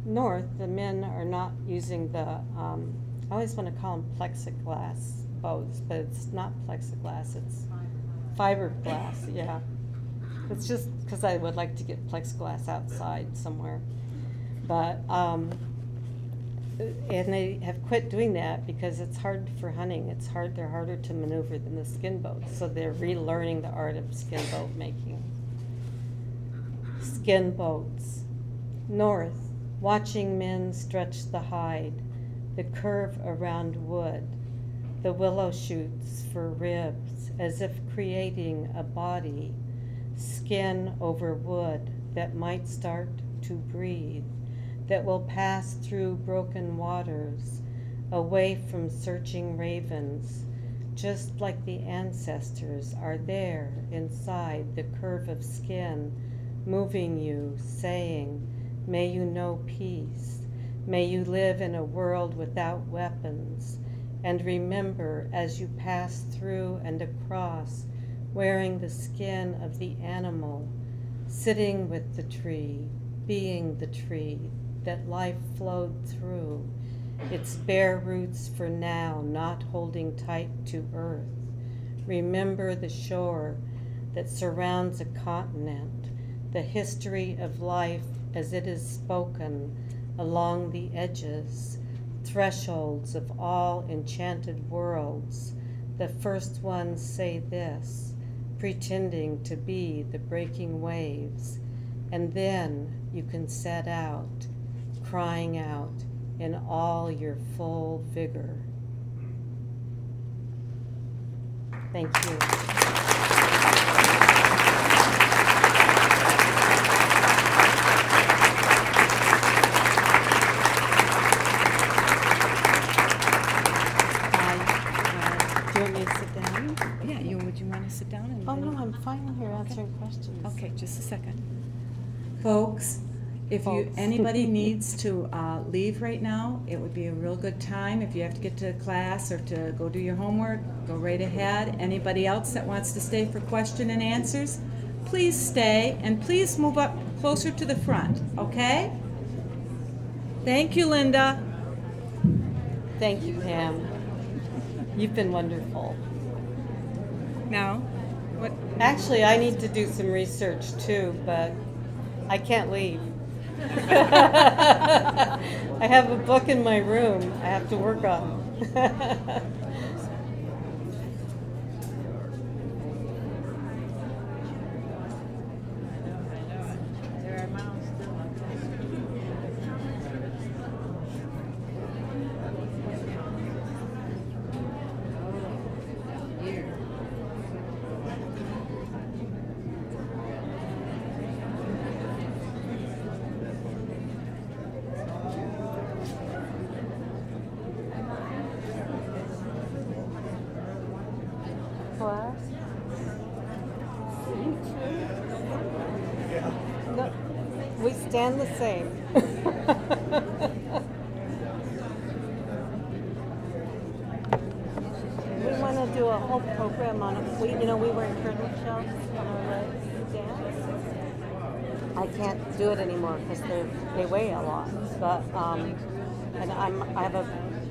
north, the men are not using the, I always want to call them plexiglass boats, but it's not plexiglass, it's fiberglass, yeah. It's just because I would like to get plexiglass outside somewhere. But, and they have quit doing that because it's hard for hunting. They're harder to maneuver than the skin boats. So they're relearning the art of skin boat making. Skin boats. North, watching men stretch the hide, the curve around wood, the willow shoots for ribs, as if creating a body, skin over wood that might start to breathe, that will pass through broken waters, away from searching ravens, just like the ancestors are there inside the curve of skin, moving you, saying, may you know peace, may you live in a world without weapons, and remember as you pass through and across, wearing the skin of the animal, sitting with the tree, being the tree that life flowed through, its bare roots for now not holding tight to earth. Remember the shore that surrounds a continent, the history of life as it is spoken along the edges, thresholds of all enchanted worlds. The first ones say this, pretending to be the breaking waves, and then you can set out, crying out in all your full vigor. Thank you. Do you want me to sit down? Yeah, would you want to sit down? And Oh, no, I'm fine here answering questions. Okay, just a second. Folks, if anybody needs to leave right now, it would be a real good time. If you have to get to class or to go do your homework, go right ahead. Anybody else that wants to stay for question and answers, please stay, and please move up closer to the front, okay? Thank you, Linda. Thank you, Pam. You've been wonderful. Now, what? Actually, I need to do some research too, but I can't leave. I have a book in my room I have to work on. No, we stand the same. We want to do a whole program on it. We were in turtle shells on our legs dance. I can't do it anymore because they weigh a lot. But and I have a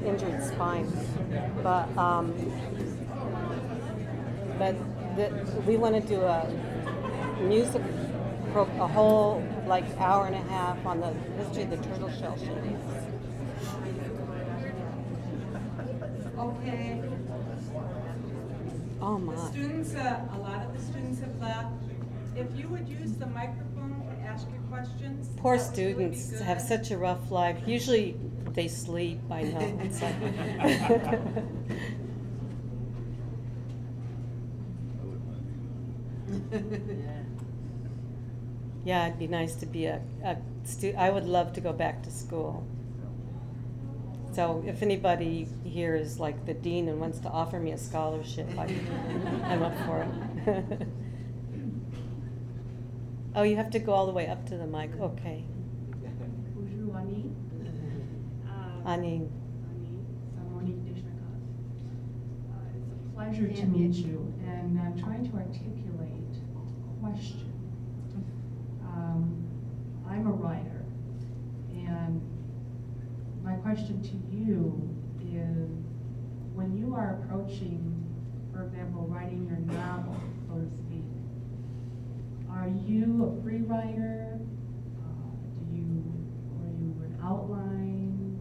injured spine. But we want to do a music a whole hour and a half on the history of the turtle shell shavings. Okay. Oh my. The students, a lot of the students have left. If you would use the microphone to ask your questions. Poor students have such a rough life. Usually they sleep by now. It's like yeah, it'd be nice to be a student. I would love to go back to school. So if anybody here is like the dean and wants to offer me a scholarship, I'm up for it. Oh, you have to go all the way up to the mic. Okay. Bonjour, Annie. Annie. It's a pleasure to meet you, and I'm trying to articulate a question. I'm a writer, and my question to you is, when you are approaching, for example, writing your novel, so to speak, are you a free writer? Are you an outline?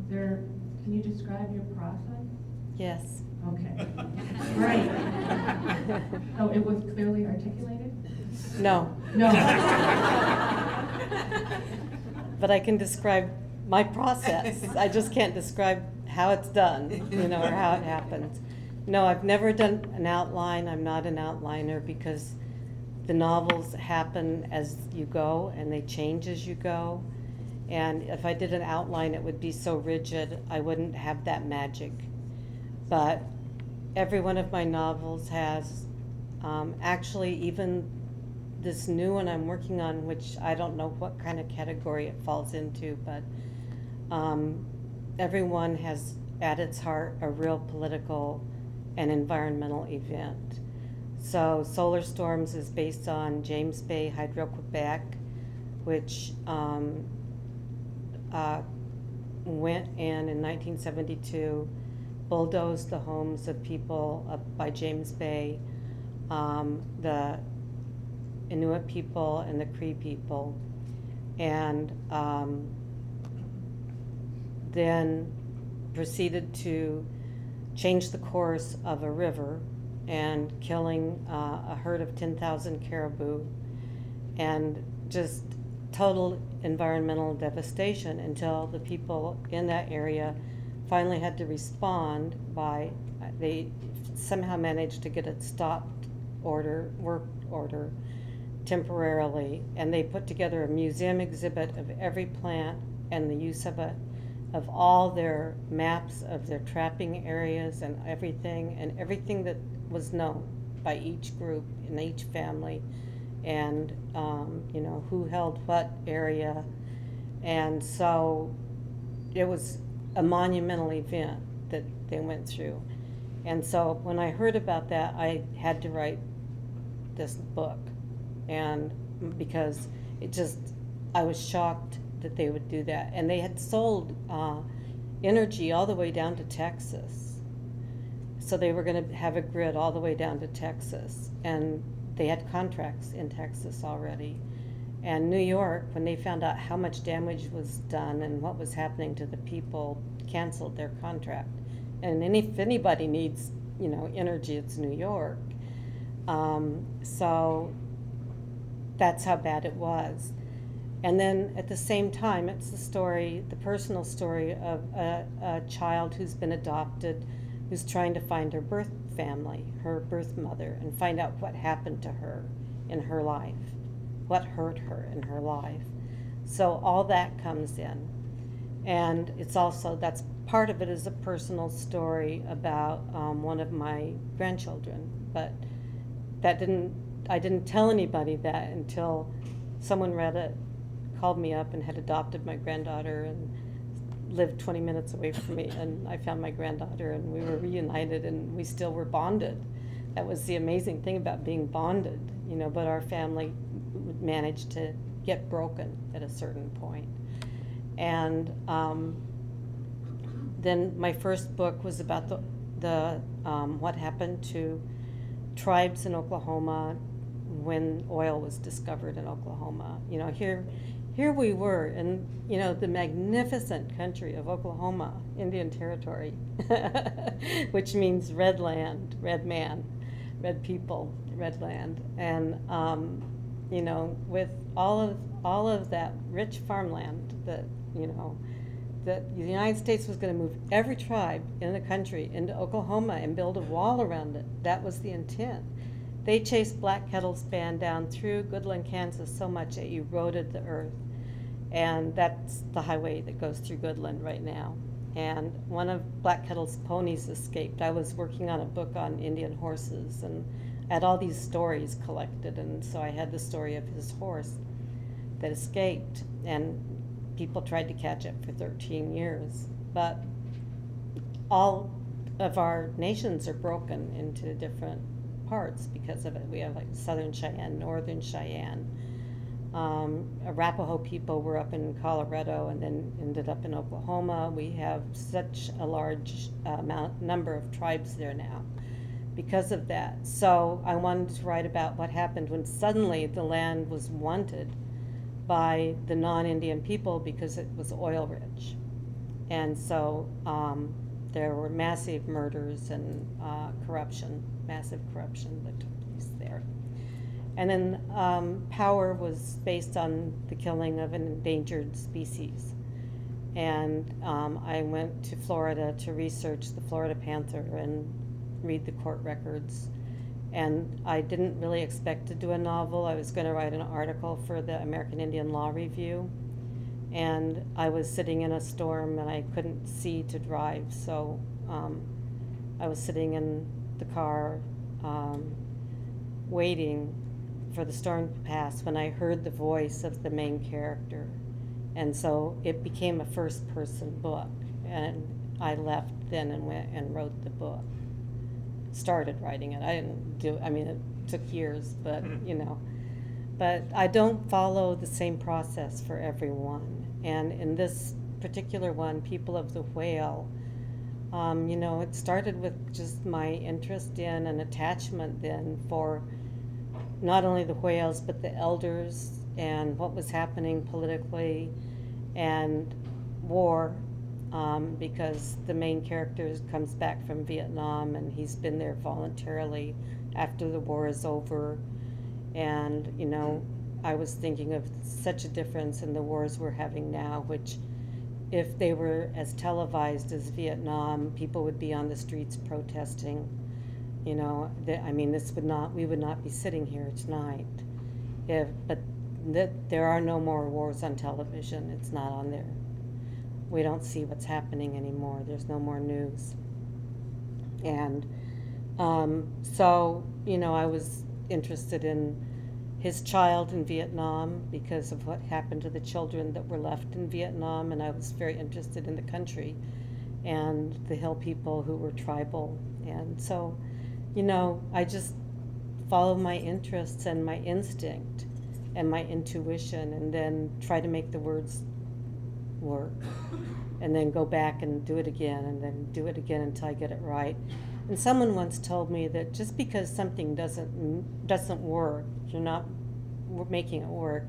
Can you describe your process? Yes. Okay, great. So it was clearly articulated? No. No. But I can describe my process. I just can't describe how it's done, or how it happens. No, I've never done an outline. I'm not an outliner because the novels happen as you go and they change as you go. And if I did an outline, it would be so rigid, I wouldn't have that magic. But every one of my novels has, actually even this new one I'm working on, which I don't know what kind of category it falls into, but everyone has at its heart a real political and environmental event. So Solar Storms is based on James Bay Hydro-Quebec, which went in 1972, bulldozed the homes of people up by James Bay, the Inuit people and the Cree people, and then proceeded to change the course of a river and killing a herd of 10,000 caribou, and just total environmental devastation until the people in that area finally had to respond by, they somehow managed to get a stopped order, work order, temporarily, and they put together a museum exhibit of every plant and the use of it, of all their maps of their trapping areas and everything that was known by each group in each family, and who held what area. And so it was a monumental event that they went through. And so when I heard about that, I had to write this book, and because I was shocked that they would do that. And they had sold energy all the way down to Texas. So they were going to have a grid all the way down to Texas. And they had contracts in Texas already. And New York, when they found out how much damage was done and what was happening to the people, canceled their contract. And if anybody needs, energy, it's New York. So that's how bad it was. And then at the same time, it's the personal story of a child who's been adopted, who's trying to find her birth family, her birth mother, and find out what happened to her in her life, what hurt her in her life. So all that comes in. And it's also, that's part of it is a personal story about one of my grandchildren. But I didn't tell anybody that until someone read it, called me up, and had adopted my granddaughter and lived 20 minutes away from me. And I found my granddaughter, and we were reunited, and we still were bonded. That was the amazing thing about being bonded, but our family managed to get broken at a certain point. And then my first book was about the what happened to tribes in Oklahoma when oil was discovered in Oklahoma. Here we were in, the magnificent country of Oklahoma, Indian Territory, which means red land, red man, red people, red land. And, with all of that rich farmland that, that the United States was going to move every tribe in the country into Oklahoma and build a wall around it. That was the intent. They chased Black Kettle's band down through Goodland, Kansas so much it eroded the earth. And that's the highway that goes through Goodland right now. And one of Black Kettle's ponies escaped. I was working on a book on Indian horses, and I had all these stories collected, and so I had the story of his horse that escaped, and people tried to catch it for 13 years. But all of our nations are broken into different parts because of it. We have like Southern Cheyenne, Northern Cheyenne. Arapaho people were up in Colorado and then ended up in Oklahoma. We have such a large number of tribes there now because of that. So I wanted to write about what happened when suddenly the land was wanted by the non-Indian people because it was oil rich. And so there were massive murders and corruption, massive corruption that took place there. And then Power was based on the killing of an endangered species. And I went to Florida to research the Florida panther and read the court records. And I didn't really expect to do a novel. I was going to write an article for the American Indian Law Review. And I was sitting in a storm and I couldn't see to drive, so I was sitting in the car waiting for the storm to pass when I heard the voice of the main character. And so it became a first-person book, and I left then and went and wrote the book. Started writing it. I didn't do, I mean, it took years, but you know. But I don't follow the same process for everyone. And in this particular one, People of the Whale, you know, it started with just my interest in and attachment then for not only the whales, but the elders and what was happening politically and war, because the main character comes back from Vietnam and he's been there voluntarily after the war is over. And, you know, I was thinking of such a difference in the wars we're having now, which if they were as televised as Vietnam, people would be on the streets protesting. You know, I mean, we would not be sitting here tonight. But there are no more wars on television. It's not on there. We don't see what's happening anymore. There's no more news. And so, you know, I was interested in his child in Vietnam because of what happened to the children that were left in Vietnam, and I was very interested in the country and the hill people who were tribal. And so, you know, I just follow my interests and my instinct and my intuition, and then try to make the words work, and then go back and do it again, and then do it again until I get it right. And someone once told me that just because something doesn't work, you're not making it work,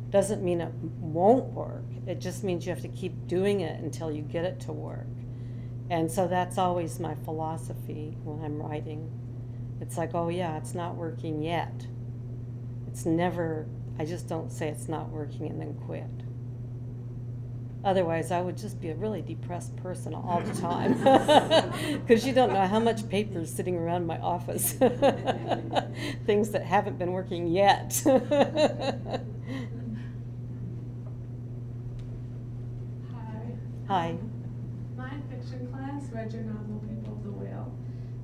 doesn't mean it won't work. It just means you have to keep doing it until you get it to work. And so that's always my philosophy when I'm writing. It's like, oh yeah, it's not working yet. It's never, I just don't say it's not working and then quit. Otherwise, I would just be a really depressed person all the time, because you don't know how much paper is sitting around my office. Things that haven't been working yet. Hi. Hi. My fiction class read your novel, People of the Whale,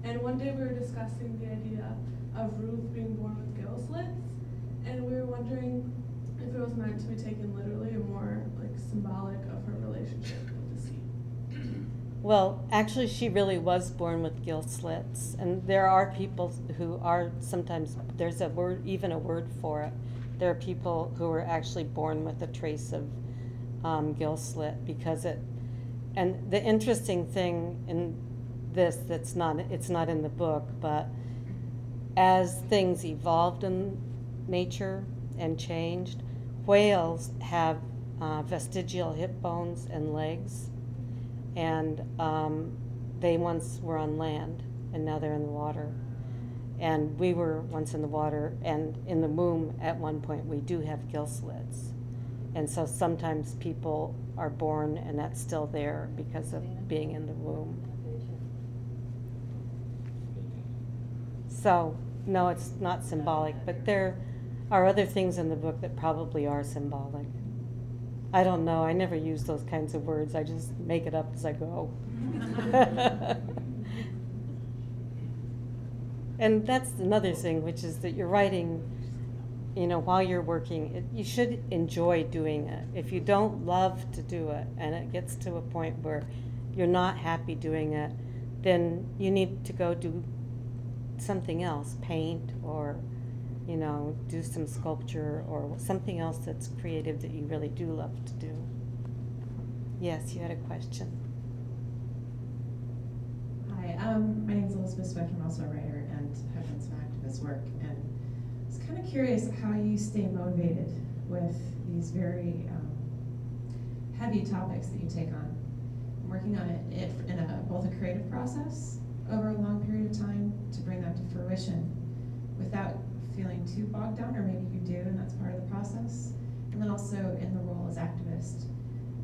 and one day we were discussing the idea of Ruth being born with gill slits, and we were wondering if it was meant to be taken literally or more like symbolic of her relationship with the sea. Well, actually, she really was born with gill slits, and there are people who are sometimes, there's a word, even a word for it. There are people who are actually born with a trace of gill slit, because and the interesting thing in this it's not in the book, but as things evolved in nature and changed, whales have vestigial hip bones and legs, and they once were on land, and now they're in the water. And we were once in the water, and in the womb at one point we do have gill slits. And so sometimes people are born and that's still there because of being in the womb. So, no, it's not symbolic, but there are other things in the book that probably are symbolic. I don't know, I never use those kinds of words, I just make it up as I go. And that's another thing, which is that you're writing, you know, while you're working, you should enjoy doing it. If you don't love to do it, and it gets to a point where you're not happy doing it, then you need to go do something else, paint, or, you know, do some sculpture, or something else that's creative that you really do love to do. Yes, you had a question. Hi, my name is Elizabeth Swift. I'm also a writer and have done some activist work. And I was kind of curious how you stay motivated with these very heavy topics that you take on. working on it in both a creative process over a long period of time to bring that to fruition without feeling too bogged down, or maybe you do, and that's part of the process. And then also in the role as activist,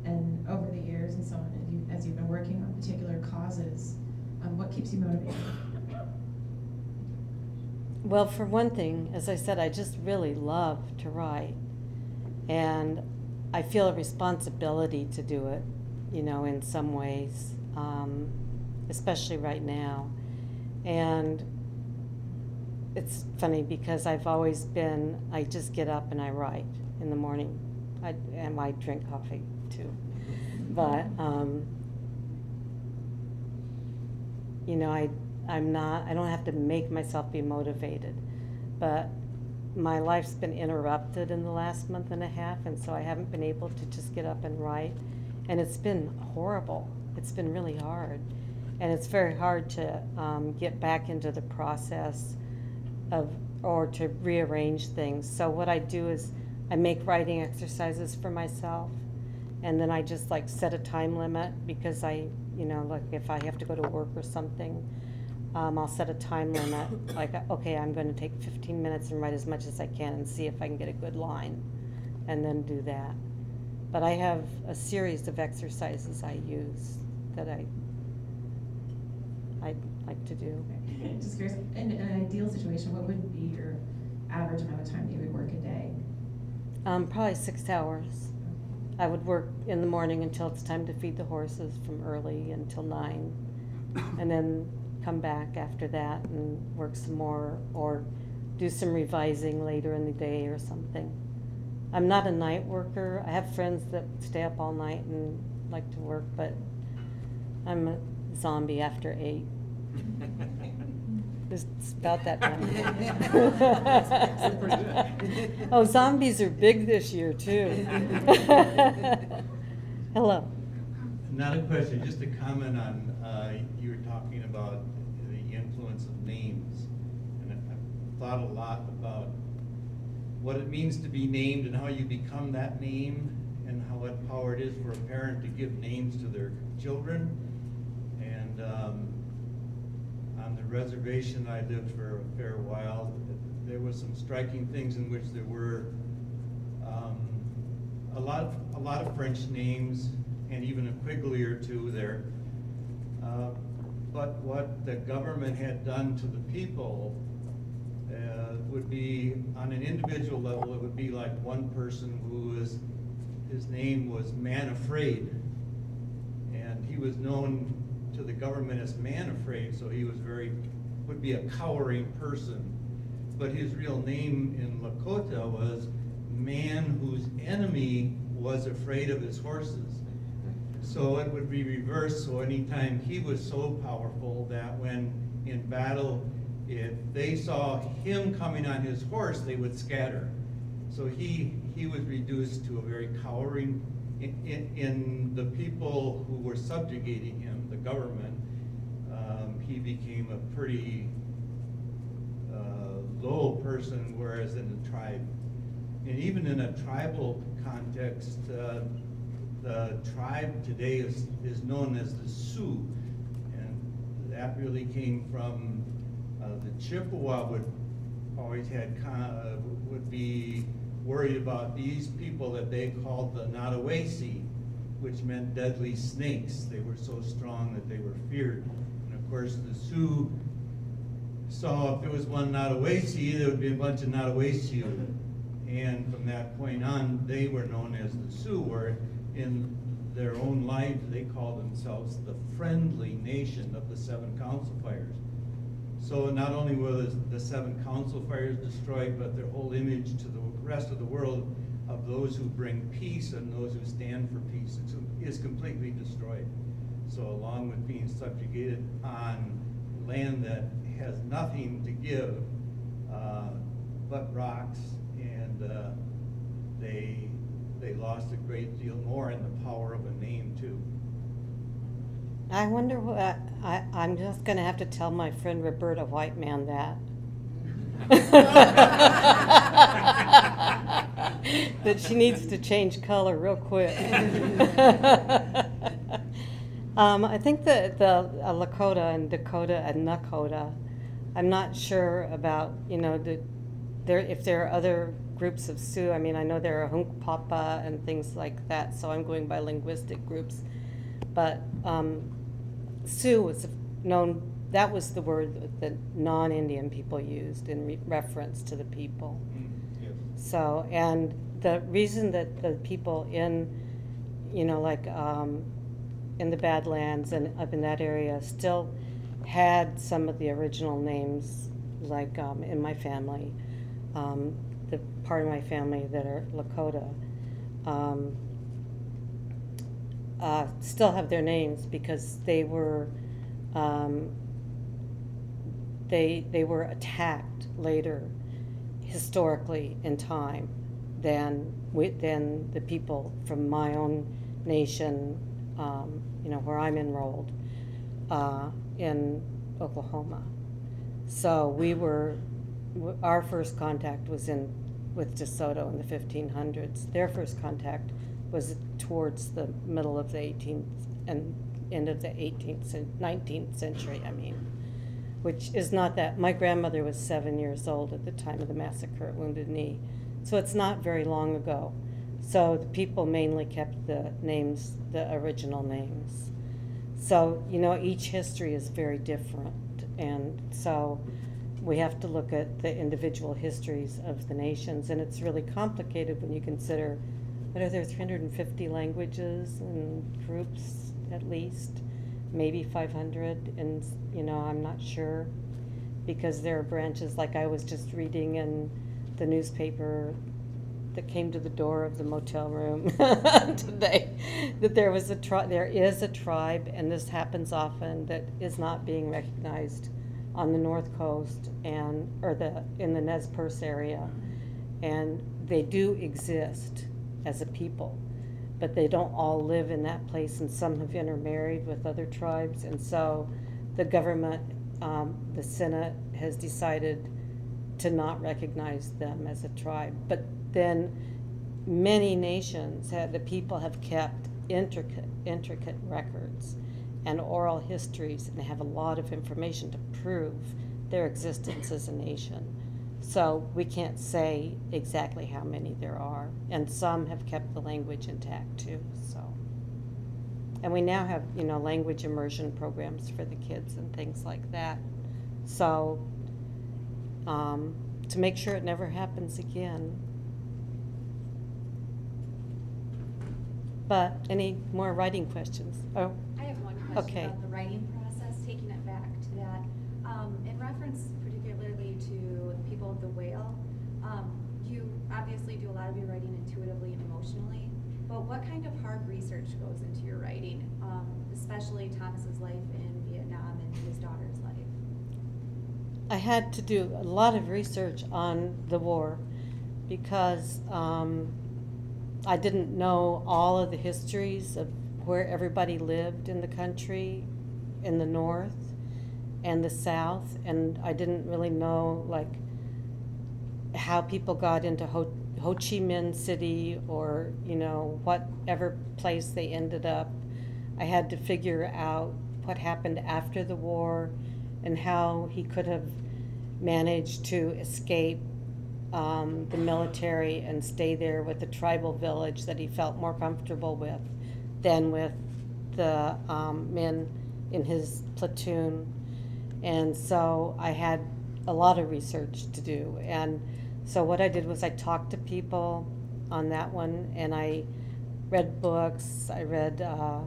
and over the years and so on, as you've been working on particular causes, what keeps you motivated? Well, for one thing, as I said, I just really love to write. And I feel a responsibility to do it, you know, in some ways, especially right now. And it's funny because I've always been, I just get up and I write in the morning. And I drink coffee too. But, you know, I don't have to make myself be motivated. But my life's been interrupted in the last month and a half, and so I haven't been able to just get up and write. And it's been horrible. It's been really hard. And it's very hard to get back into the process or to rearrange things. So what I do is I make writing exercises for myself, and then I just like set a time limit because like if I have to go to work or something, I'll set a time limit, like, okay, I'm going to take 15 minutes and write as much as I can and see if I can get a good line, and then do that. But I have a series of exercises I use that I like to do. Just curious, in an ideal situation, what would be your average amount of time that you would work a day? Probably 6 hours. I would work in the morning until it's time to feed the horses from early until 9, and then come back after that and work some more or do some revising later in the day or something. I'm not a night worker. I have friends that stay up all night and like to work, but I'm a zombie after 8. It's about that time. Oh, zombies are big this year too. Hello. Not a question, just a comment on, you were talking about the influence of names. And I've thought a lot about what it means to be named and how you become that name, and how what power it is for a parent to give names to their children. And on the reservation I lived for a fair while, there were some striking things in which there were a lot of French names, and even a Quigley or two there. But what the government had done to the people would be, on an individual level, it would be like one person his name was Man Afraid. And he was known to the government as Man Afraid, so he would be a cowering person. But his real name in Lakota was Man Whose Enemy Was Afraid of His Horses. So it would be reversed, so anytime he was so powerful that when in battle, if they saw him coming on his horse, they would scatter. So he was reduced to a very cowering, in the people who were subjugating him, the government, he became a pretty low person, whereas in the tribe, and even in a tribal context, the tribe today is known as the Sioux, and that really came from the Chippewa would be worried about these people that they called the Nottaway, which meant deadly snakes. They were so strong that they were feared. And of course the Sioux saw if there was one Nottaway, there would be a bunch of Nottaway. And from that point on, they were known as the Sioux, where in their own lives they called themselves the friendly nation of the 7 council fires. So not only were the 7 council fires destroyed, but their whole image to the rest of the world of those who bring peace and those who stand for peace is completely destroyed. So along with being subjugated on land that has nothing to give but rocks, and they lost a great deal more in the power of a name too. I wonder what, I'm just going to have to tell my friend Roberta Whiteman that. That she needs to change color real quick. I think that the Lakota and Dakota and Nakota, I'm not sure about, you know, if there are other groups of Sioux. I mean, I know there are Hunkpapa and things like that, so I'm going by linguistic groups. But Sioux was known, that was the word that non-Indian people used in reference to the people. Yes. So, and the reason that the people in, you know, like in the Badlands and up in that area still had some of the original names, like in my family, the part of my family that are Lakota, still have their names because they were they were attacked later, historically in time, than the people from my own nation, you know, where I'm enrolled in Oklahoma. So our first contact was with DeSoto in the 1500s. Their first contact was towards the middle of the 18th and end of the 19th century, I mean, which is not that. My grandmother was 7 years old at the time of the massacre at Wounded Knee, so it's not very long ago. So the people mainly kept the names, the original names. So, you know, each history is very different, and so we have to look at the individual histories of the nations, and it's really complicated when you consider, what are there, 350 languages and groups at least, maybe 500, and, you know, I'm not sure, because there are branches, like I was just reading in the newspaper that came to the door of the motel room today, that there is a tribe, and this happens often, that is not being recognized on the North Coast in the Nez Perce area, and they do exist as a people, but they don't all live in that place, and some have intermarried with other tribes, and so the government, the Senate, has decided to not recognize them as a tribe. But then many nations, the people have kept intricate records and oral histories, and they have a lot of information to prove their existence as a nation. So we can't say exactly how many there are, and some have kept the language intact too. So, and we now have, you know, language immersion programs for the kids and things like that. So to make sure it never happens again. But any more writing questions? Oh, I have one question okay. about the writing process, taking it back to that. In reference particularly to the people of the Whale, you obviously do a lot of your writing intuitively and emotionally, but what kind of hard research goes into your writing, especially Thomas's life in Vietnam and his daughter's life? I had to do a lot of research on the war because I didn't know all of the histories of where everybody lived in the country, in the North and the South, and I didn't really know, like, how people got into Ho Chi Minh City, or, you know, whatever place they ended up. I had to figure out what happened after the war and how he could have managed to escape the military and stay there with the tribal village that he felt more comfortable with than with the men in his platoon. And so I had a lot of research to do. And so what I did was I talked to people on that one, and I read books. I read A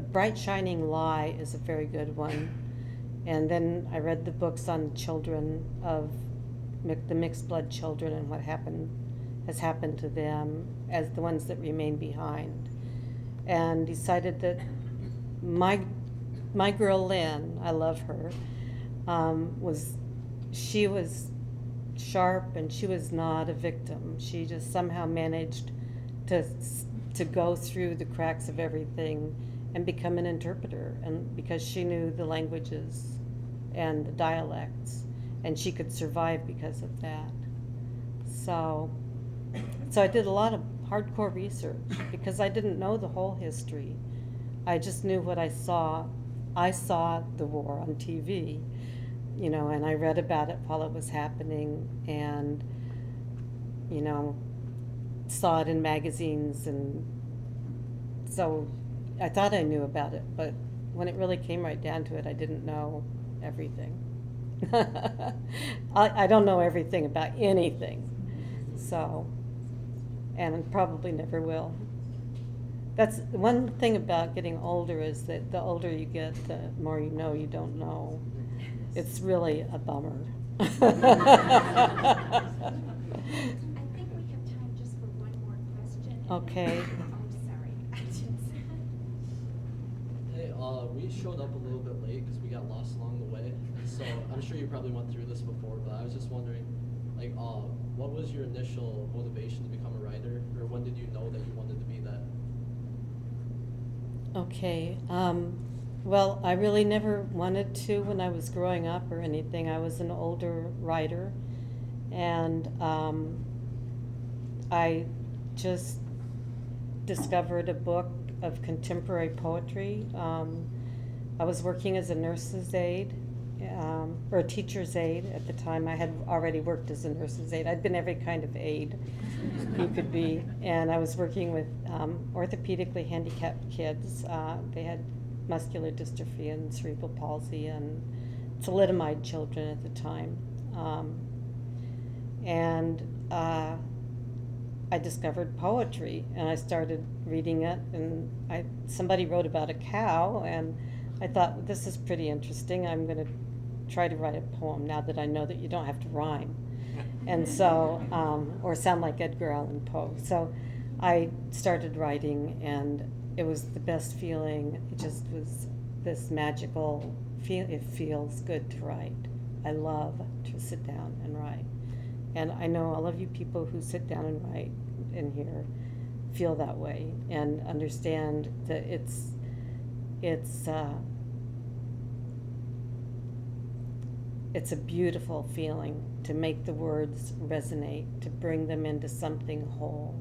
Bright Shining Lie is a very good one. And then I read the books on children of the mixed blood children and what has happened to them, as the ones that remain behind, and decided that my girl Lynn, I love her, she was sharp, and she was not a victim. She just somehow managed to go through the cracks of everything and become an interpreter, and because she knew the languages and the dialects, and she could survive because of that. So I did a lot of hardcore research because I didn't know the whole history. I just knew what I saw. I saw the war on TV, you know, and I read about it while it was happening, and, you know, saw it in magazines, and so I thought I knew about it, but when it really came right down to it, I didn't know everything. I don't know everything about anything, so, and probably never will. That's one thing about getting older, is that the older you get, the more you know you don't know. It's really a bummer. I think we have time just for one more question. Okay. Oh, sorry. Hey, we showed up a little bit late because we got lost along the way. So I'm sure you probably went through this before, but I was just wondering, like, what was your initial motivation to become a writer, or when did you know that you wanted to be that? Okay. Well, I really never wanted to when I was growing up or anything. I was an older writer, and I just discovered a book of contemporary poetry. I was working as a nurse's aide, or a teacher's aide at the time. I had already worked as a nurse's aide. I'd been every kind of aide you could be, and I was working with orthopedically handicapped kids. They had muscular dystrophy and cerebral palsy and thalidomide children at the time. I discovered poetry, and I started reading it, and somebody wrote about a cow, and I thought, this is pretty interesting. I'm going to try to write a poem now that I know that you don't have to rhyme. And so, or sound like Edgar Allan Poe. So I started writing, and it was the best feeling. It just was this magical feel. It feels good to write. I love to sit down and write. And I know all of you people who sit down and write in here feel that way and understand that it's a beautiful feeling to make the words resonate, to bring them into something whole,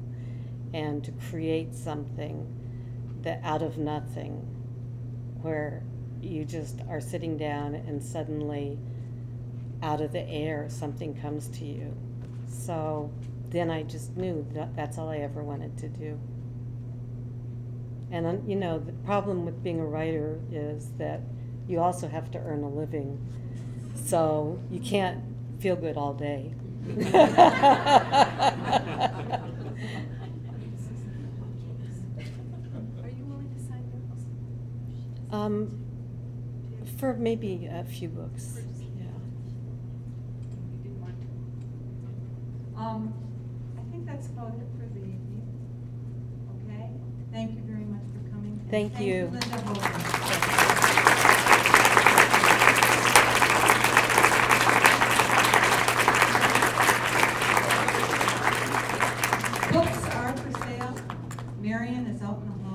and to create something that out of nothing, where you just are sitting down and suddenly out of the air something comes to you. So then I just knew that that's all I ever wanted to do. And you know, the problem with being a writer is that you also have to earn a living. So you can't feel good all day. Are you willing to sign books? For maybe a few books. Yeah. You didn't want to. I think that's about it for the evening. Okay? Thank you very much for coming. And Thank you. Linda Hogan. Books are for sale. Marion is out in the hall.